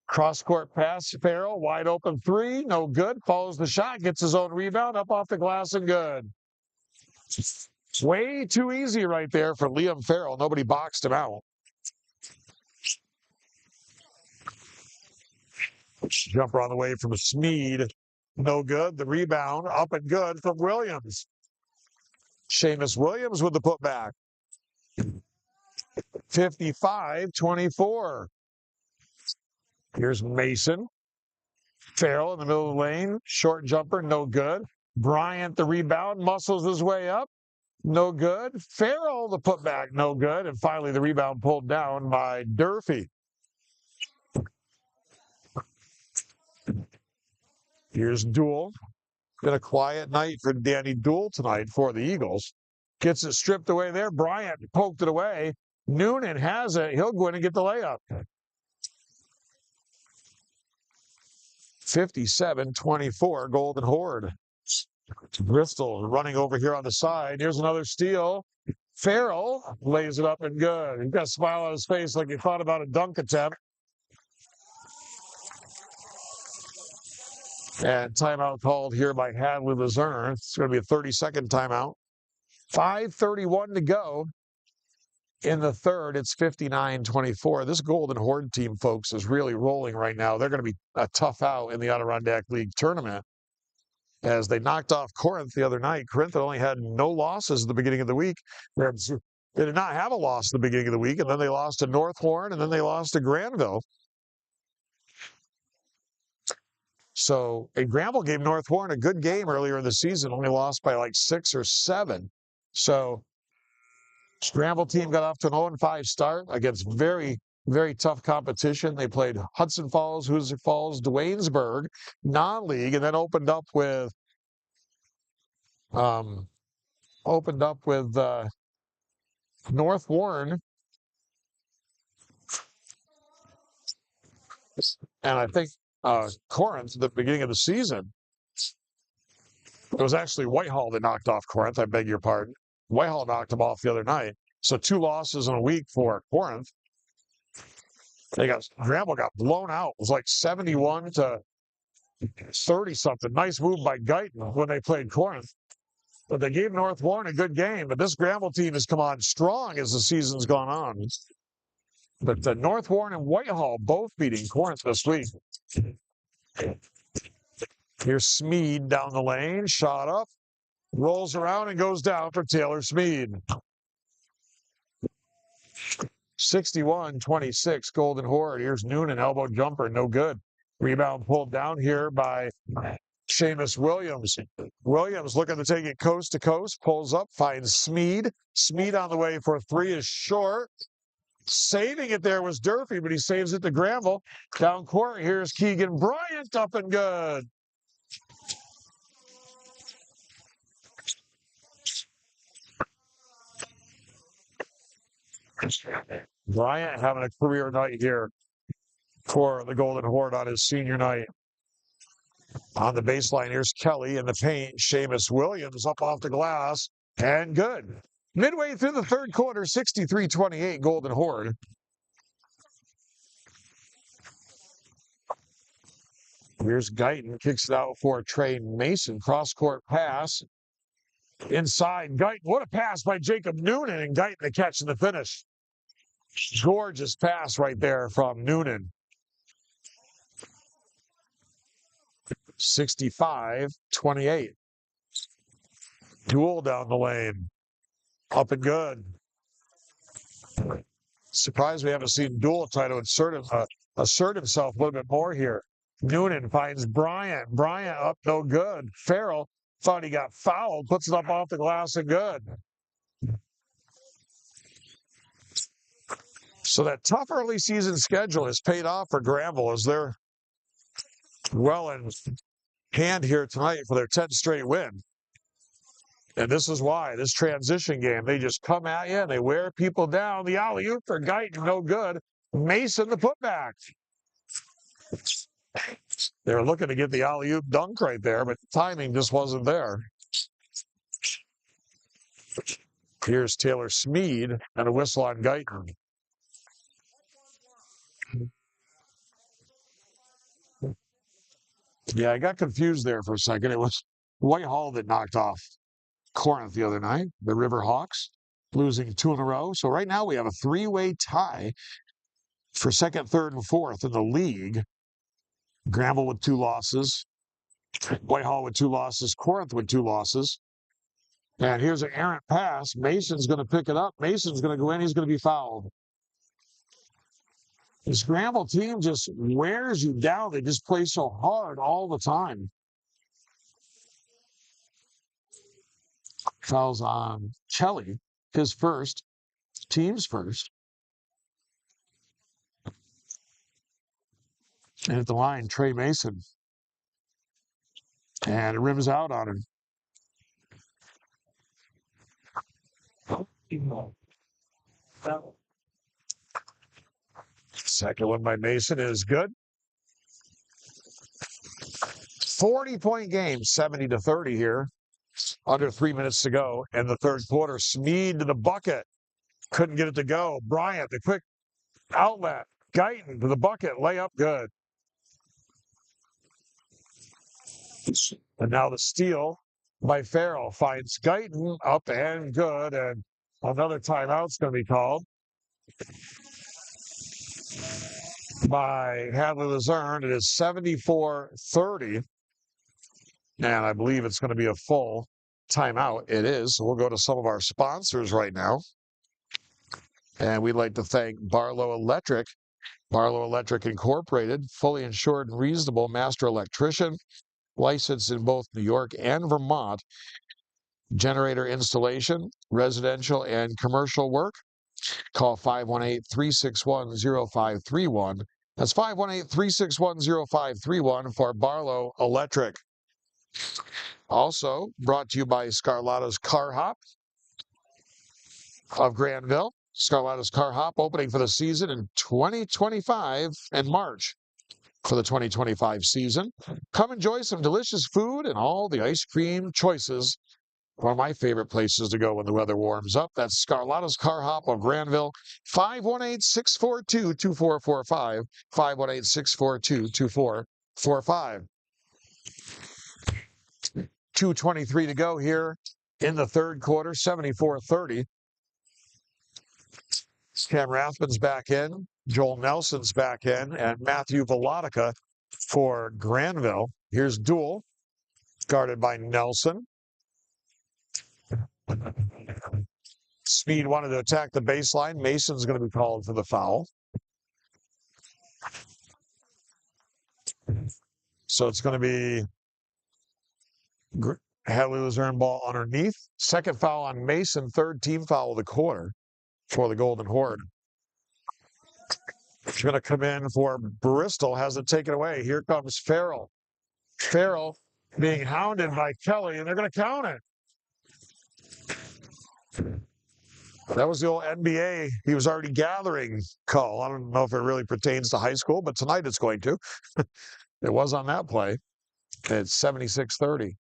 Cross-court pass, Farrell, wide open three, no good. Follows the shot, gets his own rebound, up off the glass and good. Way too easy right there for Liam Farrell. Nobody boxed him out. Jumper on the way from Smead. No good. The rebound up and good from Williams. Seamus Williams with the putback. 55-24. Here's Mason. Farrell in the middle of the lane. Short jumper, no good. Bryant, the rebound, muscles his way up. No good. Farrell, the putback, no good. And finally, the rebound pulled down by Durfee. Here's Duell. Been a quiet night for Danny Duell tonight for the Eagles. Gets it stripped away there. Bryant poked it away. Noonan has it. He'll go in and get the layup. 57-24, Golden Horde. Bristol running over here on the side. Here's another steal. Farrell lays it up and good. He's got a smile on his face like he thought about a dunk attempt. And timeout called here by Hadley-Luzerne. It's going to be a 30-second timeout. 5:31 to go in the third. It's 59-24. This Golden Horde team, folks, is really rolling right now. They're going to be a tough out in the Adirondack League tournament as they knocked off Corinth the other night. Corinth only had no losses at the beginning of the week. They did not have a loss at the beginning of the week, and then they lost to North Horn, and then they lost to Granville. So, and Granville gave North Horn a good game earlier in the season, only lost by like 6 or 7. So, Granville team got off to an 0-5 start against very, very tough competition. They played Hudson Falls, Hoosier Falls, Duanesburg, non-league, and then opened up with North Warren, and I think Corinth at the beginning of the season. It was actually Whitehall that knocked off Corinth. I beg your pardon. Whitehall knocked them off the other night. So 2 losses in a week for Corinth. Granville got blown out. It was like 71 to 30 something. Nice move by Guyton when they played Corinth. But they gave North Warren a good game. But this Granville team has come on strong as the season's gone on. But North Warren and Whitehall both beating Corinth this week. Here's Smead down the lane, shot up, rolls around and goes down for Taylor Smead. 61-26, Golden Horde. Here's Noonan, elbow jumper, no good. Rebound pulled down here by Seamus Williams. Williams looking to take it coast to coast, pulls up, finds Smead. Smead on the way for 3 is short. Saving it there was Durfee, but he saves it to Granville. Down court, here's Keegan Bryant, up and good. Bryant having a career night here for the Golden Horde on his senior night. On the baseline, here's Kelly in the paint. Seamus Williams up off the glass, and good. Midway through the third quarter, 63-28, Golden Horde. Here's Guyton, kicks it out for Trey Mason. Cross-court pass. Inside, Guyton. What a pass by Jacob Noonan, and Guyton the catch and the finish. Gorgeous pass right there from Noonan. 65-28. Duel down the lane. Up and good. Surprised we haven't seen Duel try to assert himself a little bit more here. Noonan finds Bryant. Bryant up, no good. Farrell thought he got fouled, puts it up off the glass and good. So that tough early season schedule has paid off for Granville as they're well in hand here tonight for their 10th straight win. And this is why, this transition game, they just come at you and they wear people down. The alley-oop for Guyton, no good. Mason, the putback. They were looking to get the alley-oop dunk right there, but the timing just wasn't there. Here's Taylor Smead and a whistle on Guyton. Yeah, I got confused there for a second. It was Whitehall that knocked off Corinth the other night, the Riverhawks, losing 2 in a row. So right now we have a 3-way tie for second, third, and fourth in the league. Granville with 2 losses, Whitehall with 2 losses, Corinth with 2 losses. And here's an errant pass. Mason's going to pick it up. Mason's going to go in. He's going to be fouled. This Granville team just wears you down. They just play so hard all the time. Fouls on Kelly, his first, team's first. And at the line, Trey Mason. And it rims out on him. Second one by Mason is good. 40-point game, 70-30 here. Under 3 minutes to go in the third quarter. Smead to the bucket. Couldn't get it to go. Bryant, the quick outlet. Guyton to the bucket. Layup good. And now the steal by Farrell finds Guyton up and good. And another timeout's going to be called by Hadley-Luzerne. It is 74-30. And I believe it's going to be a full timeout. It is. So we'll go to some of our sponsors right now. And we'd like to thank Barlow Electric. Barlow Electric Incorporated, fully insured and reasonable master electrician, licensed in both New York and Vermont. Generator installation, residential and commercial work. Call 518-361-0531. That's 518-361-0531 for Barlow Electric. Also brought to you by Scarlatta's Car Hop of Granville. Scarlatta's Car Hop opening for the season in 2025 in March. for the 2025 season. Come enjoy some delicious food and all the ice cream choices. One of my favorite places to go when the weather warms up. That's Scarlotta's Car Hop of Granville, 518-642-2445, 518-642-2445. 2:23 to go here in the third quarter, 74-30. Cam Rathman's back in, Joel Nelson's back in, and Matthew Velotica for Granville. Here's Duel, guarded by Nelson. Speed wanted to attack the baseline. Mason's going to be called for the foul. So it's going to be Hadley-Luzerne ball underneath. Second foul on Mason, third team foul of the quarter for the Golden Horde. He's going to come in for Bristol, has it taken away. Here comes Farrell. Farrell being hounded by Kelly, and they're going to count it. That was the old NBA. He was already gathering call. I don't know if it really pertains to high school, but tonight it's going to. It was on that play. It's 76-30.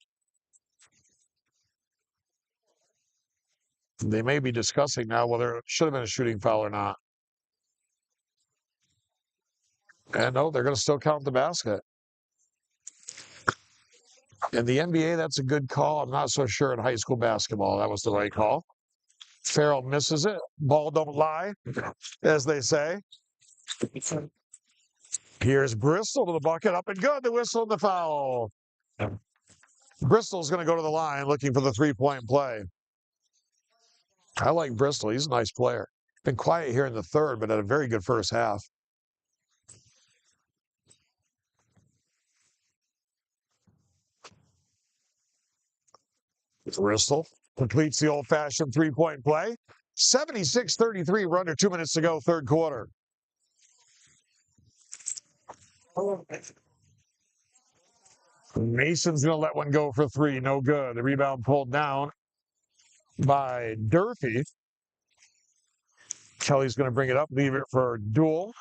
They may be discussing now whether it should have been a shooting foul or not. And no, they're going to still count the basket. In the NBA, that's a good call. I'm not so sure in high school basketball that was the right call. Farrell misses it. Ball don't lie, as they say. Here's Bristol to the bucket, up and good. The whistle and the foul. Bristol's going to go to the line looking for the three-point play. I like Bristol. He's a nice player. Been quiet here in the third, but had a very good first half. Bristol completes the old-fashioned three-point play. 76-33. We're under 2 minutes to go, third quarter. Mason's going to let one go for three. No good. The rebound pulled down by Durfee. Kelly's going to bring it up, leave it for Duel.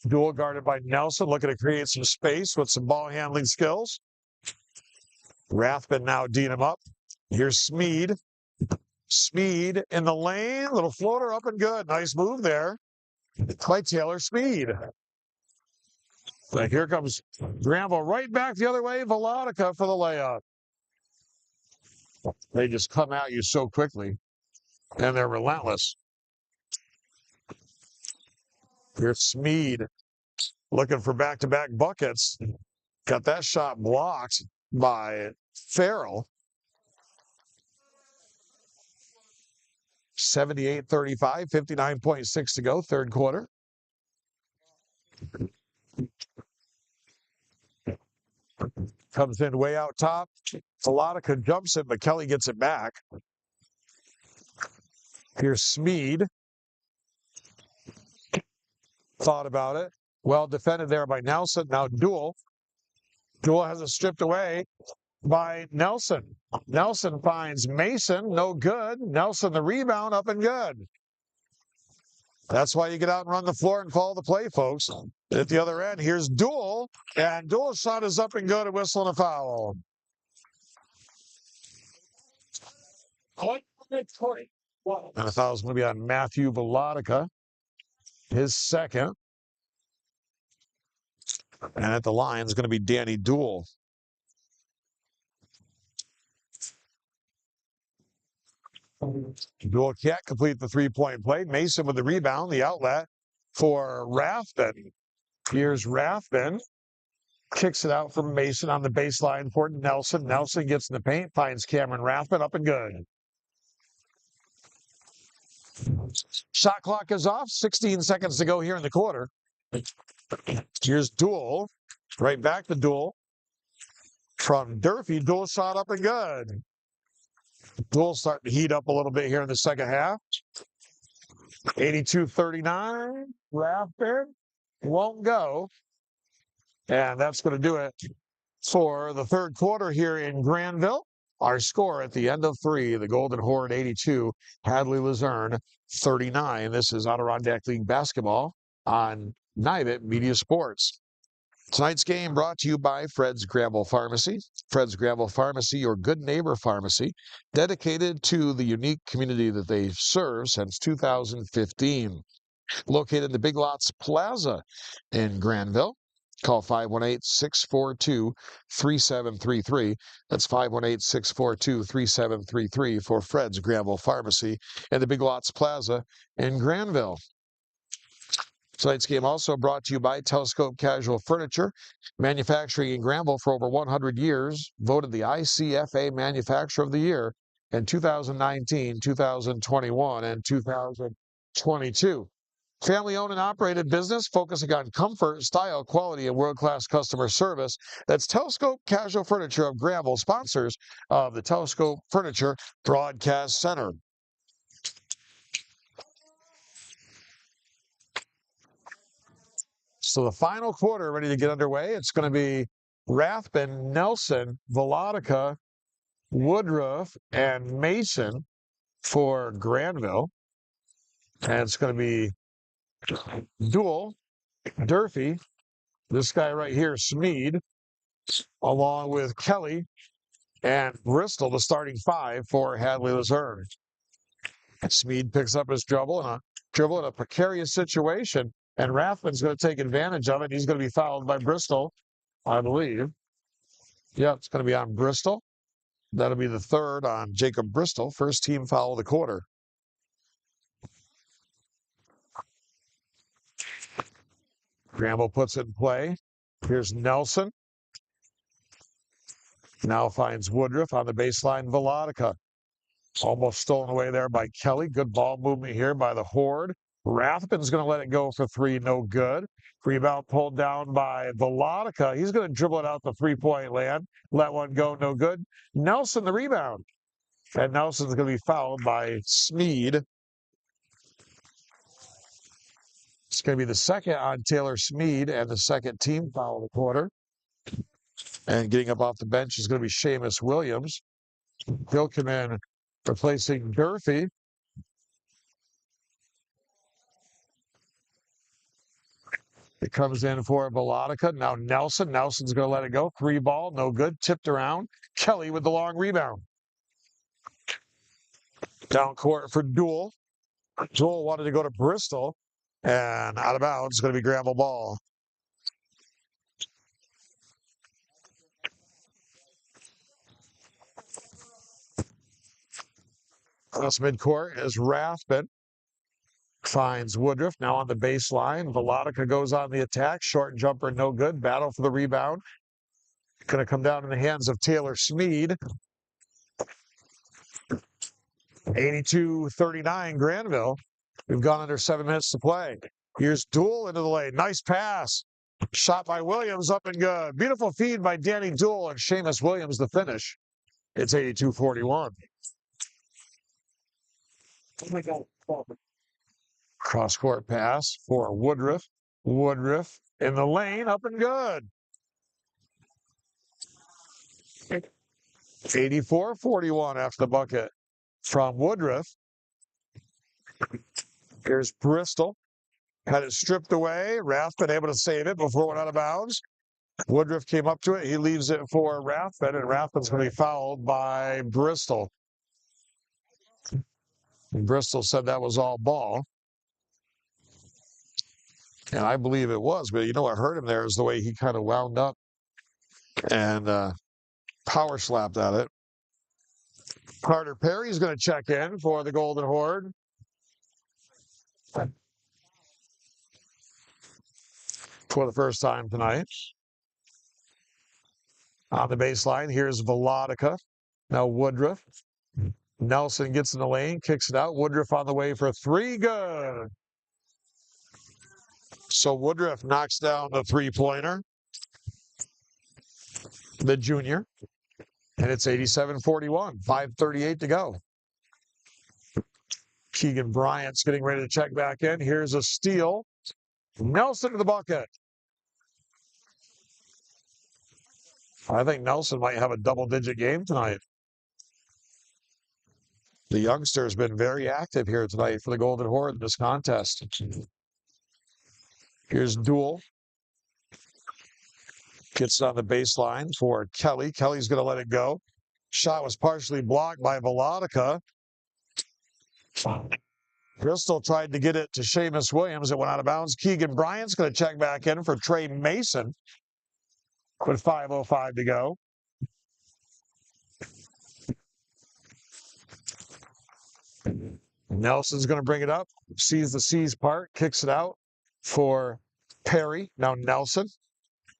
Duel guarded by Nelson, looking to create some space with some ball handling skills. Rathman now D'ing him up. Here's Smead. Smead in the lane. Little floater up and good. Nice move there by Taylor Smead. But here comes Granville right back the other way. Velotica for the layup. They just come at you so quickly, and they're relentless. Here's Smead looking for back-to-back buckets. Got that shot blocked by Farrell. 78-35, 59.6 to go, third quarter. Comes in way out top. Velotica jumps it, but Kelly gets it back. Here's Smead. Thought about it. Well defended there by Nelson. Now Duel. Duel has it stripped away by Nelson. Nelson finds Mason. No good. Nelson the rebound, up and good. That's why you get out and run the floor and follow the play, folks. At the other end, here's Duel. And Duel's shot is up and good. A whistle and a foul. And a foul is going to be on Matthew Velotica. His second. And at the line is going to be Danny Duel. Duel can't complete the three-point play. Mason with the rebound, the outlet for Rathman. Here's Rathman. Kicks it out from Mason on the baseline for Nelson. Nelson gets in the paint, finds Cameron Rathman, up and good. Shot clock is off. 16 seconds to go here in the quarter. Here's Duel. Right back to Duel. From Durfee, Duel shot up and good. Duel starting to heat up a little bit here in the second half. 82-39. Rathman won't go. And that's going to do it for the third quarter here in Granville. Our score at the end of three, the Golden Horde 82, Hadley-Luzerne 39. This is Adirondack League basketball on NIBIT Media Sports. Tonight's game brought to you by Fred's Granville Pharmacy. Fred's Granville Pharmacy, your good neighbor pharmacy, dedicated to the unique community that they serve since 2015. Located in the Big Lots Plaza in Granville. Call 518-642-3733. That's 518-642-3733 for Fred's Granville Pharmacy and the Big Lots Plaza in Granville. Tonight's game also brought to you by Telescope Casual Furniture, manufacturing in Granville for over 100 years, voted the ICFA Manufacturer of the Year in 2019, 2021, and 2022. Family-owned and operated business focusing on comfort, style, quality, and world-class customer service. That's Telescope Casual Furniture of Granville, sponsors of the Telescope Furniture Broadcast Center. So the final quarter ready to get underway. It's going to be Rathbun, Nelson, Velodica, Woodruff, and Mason for Granville. And it's going to be Dual, Durfee, this guy right here, Smead, along with Kelly and Bristol, the starting five for Hadley-Luzerne. Smead picks up his dribble in a precarious situation, and Rathman's going to take advantage of it. He's going to be fouled by Bristol, I believe. Yeah, it's going to be on Bristol. That'll be the third on Jacob Bristol, first team foul of the quarter. Granville puts it in play. Here's Nelson. Now finds Woodruff on the baseline. Velodica. Almost stolen away there by Kelly. Good ball movement here by the Horde. Rathman's going to let it go for three. No good. Rebound pulled down by Velodica. He's going to dribble it out the three-point land. Let one go. No good. Nelson the rebound. And Nelson's going to be fouled by Smead. It's going to be the second on Taylor Smead and the second team foul of the quarter. And getting up off the bench is going to be Seamus Williams. He'll come in replacing Durfee. It comes in for Velodica. Now Nelson. Nelson's going to let it go. Three ball, no good. Tipped around. Kelly with the long rebound. Down court for Dual. Dual wanted to go to Bristol. And out of bounds, it's going to be Granville ball. This midcourt is Rathbun. Finds Woodruff now on the baseline. Velodica goes on the attack. Short jumper, no good. Battle for the rebound. Going to come down in the hands of Taylor Smead. 82-39 Granville. We've gone under 7 minutes to play. Here's Dual into the lane. Nice pass. Shot by Williams, up and good. Beautiful feed by Danny Dual and Seamus Williams, the finish. It's 82-41. Oh my God. Cross-court pass for Woodruff. Woodruff in the lane, up and good. 84-41 after the bucket from Woodruff. Here's Bristol. Had it stripped away. Rathbun able to save it before it went out of bounds. Woodruff came up to it. He leaves it for Rathbun, and Rathbun's going to be fouled by Bristol. And Bristol said that was all ball. And I believe it was, but you know what hurt him there is the way he kind of wound up and power slapped at it. Carter Perry's going to check in for the Golden Horde. For the first time tonight. On the baseline, here's Velodica. Now Woodruff. Nelson gets in the lane, kicks it out. Woodruff on the way for three. Good. So Woodruff knocks down the three-pointer. The junior. And it's 87-41. 5:38 to go. Keegan Bryant's getting ready to check back in. Here's a steal. Nelson to the bucket. I think Nelson might have a double-digit game tonight. The youngster has been very active here tonight for the Golden Horde in this contest. Here's Dual. Gets it on the baseline for Kelly. Kelly's going to let it go. Shot was partially blocked by Velotica. Bristol tried to get it to Seamus Williams. It went out of bounds. Keegan Bryant's going to check back in for Trey Mason with 5:05 to go. Nelson's going to bring it up. Sees the C's part. Kicks it out for Perry. Now Nelson.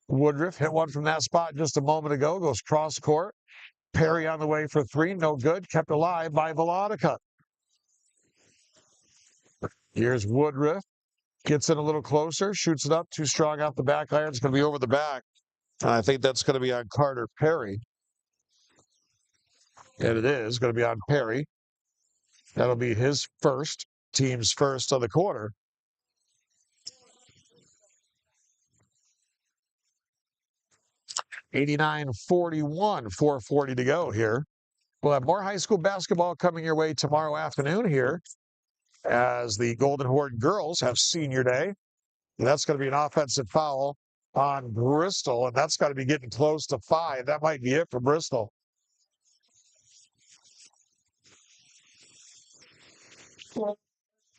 Woodruff hit one from that spot just a moment ago. Goes cross court. Perry on the way for three. No good. Kept alive by Velotica. Here's Woodruff. Gets in a little closer. Shoots it up. Too strong out the back iron. It's going to be over the back. And I think that's going to be on Carter Perry. And it is going to be on Perry. That'll be his first, team's first of the quarter. (89-41), 4:40 to go here. We'll have more high school basketball coming your way tomorrow afternoon here as the Golden Horde girls have senior day. And that's going to be an offensive foul on Bristol, and that's got to be getting close to 5. That might be it for Bristol.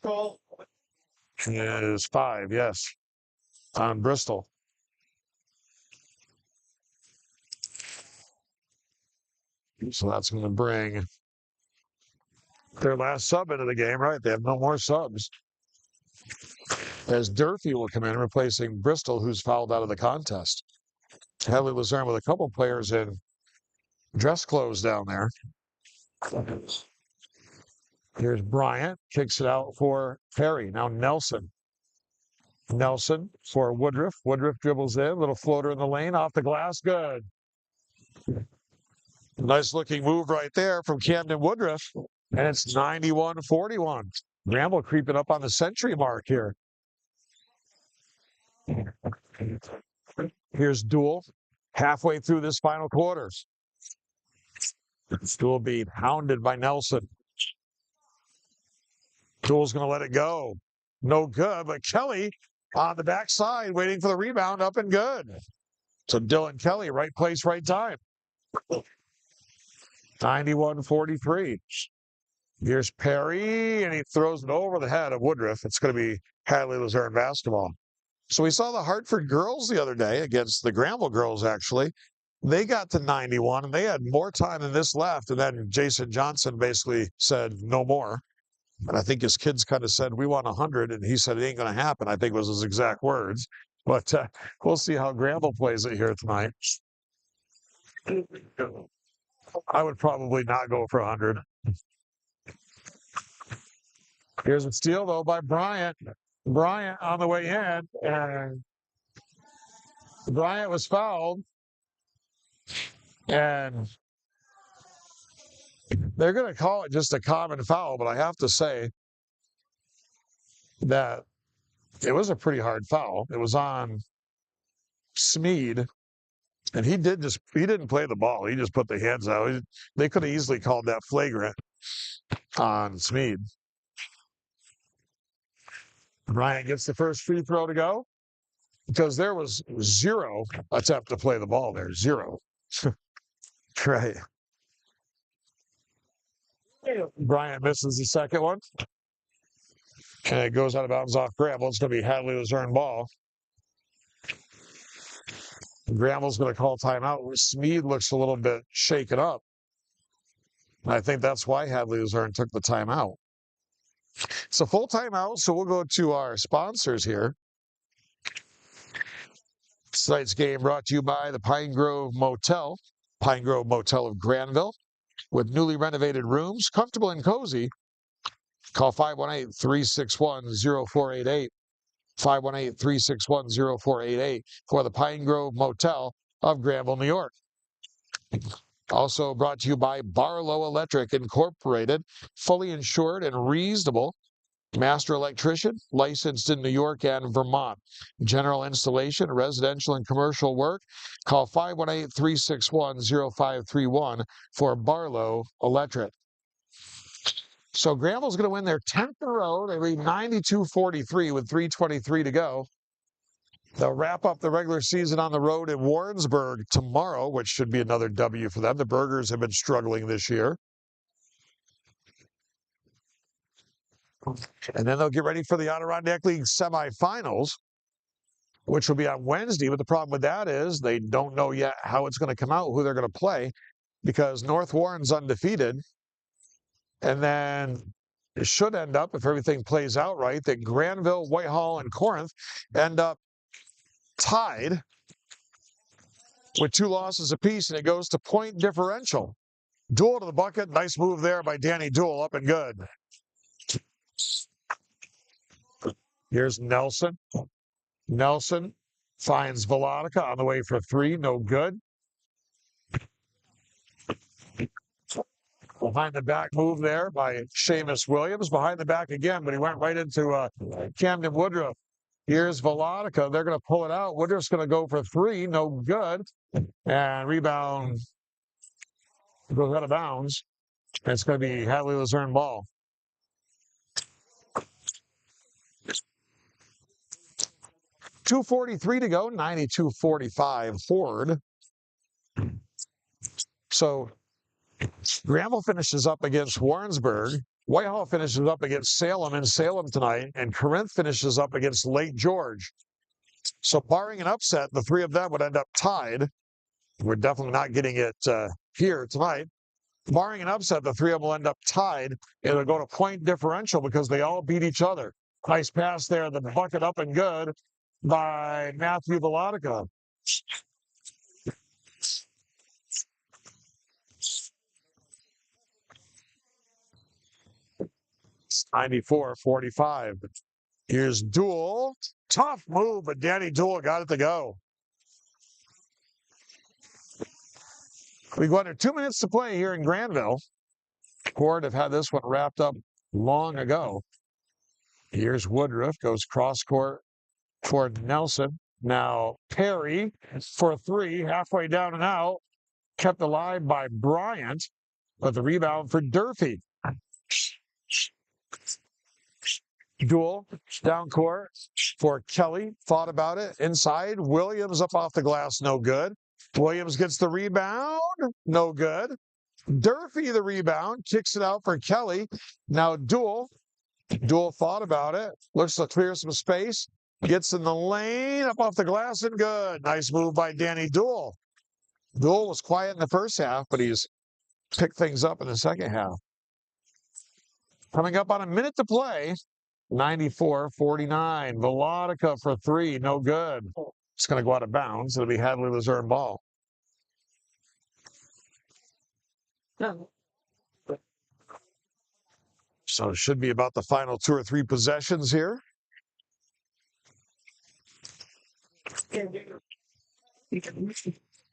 It is 5, yes, on Bristol. So that's going to bring their last sub into the game, right? They have no more subs. As Durfee will come in, replacing Bristol, who's fouled out of the contest. Hadley-Luzerne with a couple players in dress clothes down there. Here's Bryant. Kicks it out for Perry. Now Nelson. Nelson for Woodruff. Woodruff dribbles in. Little floater in the lane. Off the glass. Good. Nice looking move right there from Camden Woodruff. And it's 91-41. Granville creeping up on the century mark here. Here's Duel. Halfway through this final quarter. Duel being hounded by Nelson. Duel's going to let it go. No good, but Kelly on the backside waiting for the rebound, up and good. So Dylan Kelly, right place, right time. 91-43. Here's Perry, and he throws it over the head of Woodruff. It's going to be Hadley-Luzerne basketball. So we saw the Hartford girls the other day against the Granville girls, actually. They got to 91, and they had more time than this left. And then Jason Johnson basically said, no more. And I think his kids kind of said, we want 100. And he said, it ain't going to happen, I think was his exact words. But we'll see how Granville plays it here tonight. I would probably not go for 100. Here's a steal, though, by Bryant. Bryant on the way in, and Bryant was fouled. And they're going to call it just a common foul, but I have to say that it was a pretty hard foul. It was on Smead, and he didn't play the ball. He just put the hands out. They could have easily called that flagrant on Smead. Bryant gets the first free throw to go because there was 0 attempt to play the ball there. 0. Right. Bryant misses the second one. And it goes out of bounds off Granville. It's going to be Hadley-Luzerne ball. Granville's going to call timeout. Smead looks a little bit shaken up. I think that's why Hadley-Luzerne took the timeout. It's a full timeout, so we'll go to our sponsors here. Tonight's game brought to you by the Pine Grove Motel of Granville. With newly renovated rooms, comfortable and cozy. Call 518-361-0488. 518-361-0488 for the Pine Grove Motel of Granville, New York. Also brought to you by Barlow Electric Incorporated, fully insured and reasonable. Master electrician, licensed in New York and Vermont. General installation, residential and commercial work. Call 518-361-0531 for Barlow Electric. So Granville's going to win their 10th in a row. They lead 92-43 with 3:23 to go. They'll wrap up the regular season on the road in Warrensburg tomorrow, which should be another W for them. The Burgers have been struggling this year. And then they'll get ready for the Adirondack League semifinals, which will be on Wednesday. But the problem with that is they don't know yet how it's going to come out, who they're going to play, because North Warren's undefeated. And then it should end up, if everything plays out right, that Granville, Whitehall, and Corinth end up tied with 2 losses apiece, and it goes to point differential. Duel to the bucket. Nice move there by Danny Duel, up and good. Here's Nelson. Nelson finds Velonica on the way for 3, no good. Behind the back move there by Seamus Williams. Behind the back again, but he went right into Camden Woodruff. Here's Velonica. They're going to pull it out. Woodruff's going to go for 3, no good. And rebound goes out of bounds. It's going to be Hadley-Luzerne ball. .243 to go, 92-45 Horde. So Granville finishes up against Warrensburg. Whitehall finishes up against Salem in Salem tonight. And Corinth finishes up against Lake George. So barring an upset, the 3 of them would end up tied. We're definitely not getting it here tonight. Barring an upset, the 3 of them will end up tied. It'll go to point differential because they all beat each other. Nice pass there, the bucket up and good by Matthew Velonica. It's 94-45. Here's Duel. Tough move, but Danny Duel got it to go. We go under 2 minutes to play here in Granville. Horde have had this one wrapped up long ago. Here's Woodruff, goes cross court toward Nelson. Now Perry for 3, halfway down and out. Kept alive by Bryant, but the rebound for Durfee. Duel down court for Kelly. Thought about it. Inside, Williams up off the glass, no good. Williams gets the rebound, no good. Durfee the rebound, kicks it out for Kelly. Now Duel thought about it. Looks to clear some space. Gets in the lane, up off the glass and good. Nice move by Danny Duel. Duel was quiet in the first half, but he's picked things up in the second half. Coming up on a minute to play, 94-49. Velonica for 3, no good. It's going to go out of bounds. It'll be Hadley-Luzerne ball. So it should be about the final 2 or 3 possessions here.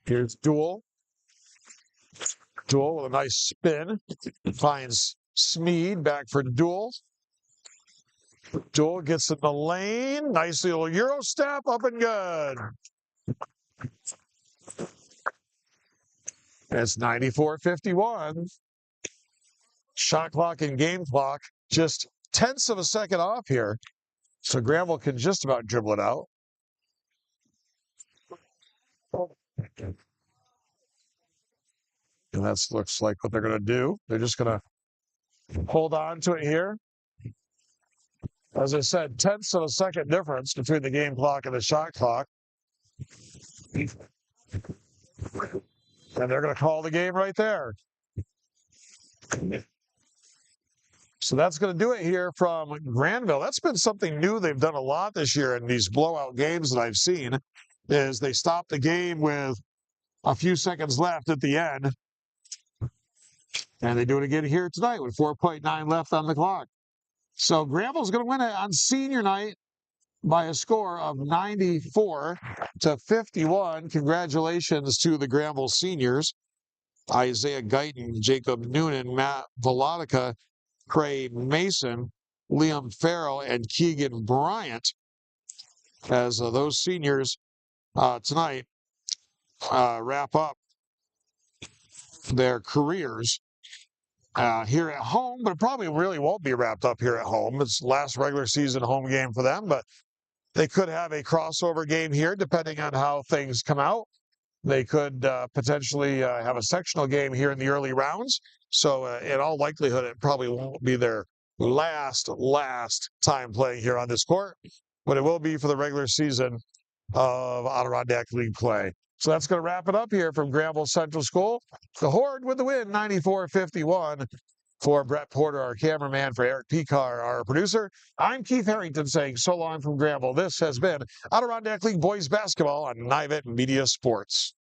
Here's Duel. Duel with a nice spin. Finds Smead, back for Duel. Duel gets in the lane. Nice little Euro step, up and good. It's 94-51. Shot clock and game clock just tenths of a second off here. So Granville can just about dribble it out. And that looks like what they're going to do. They're just going to hold on to it here. As I said, tenths of a second difference between the game clock and the shot clock. And they're going to call the game right there. So that's going to do it here from Granville. That's been something new they've done a lot this year in these blowout games that I've seen, is they stop the game with a few seconds left at the end. And they do it again here tonight with 4.9 left on the clock. So Granville's going to win it on senior night by a score of 94-51. Congratulations to the Granville seniors. Isaiah Guyton, Jacob Noonan, Matt Velonica, Craig Mason, Liam Farrell, and Keegan Bryant, as those seniors tonight wrap up their careers here at home, but it probably really won't be wrapped up here at home. It's last regular season home game for them, but They could have a crossover game here, depending on how things come out. They could potentially have a sectional game here in the early rounds. So in all likelihood, it probably won't be their last time playing here on this court, but it will be for the regular season of Adirondack League play. So that's going to wrap it up here from Granville Central School. The Horde with the win, 94-51. For Brett Porter, our cameraman, for Eric Picar, our producer, I'm Keith Harrington saying so long from Granville. This has been Adirondack League Boys Basketball on Nivet Media Sports.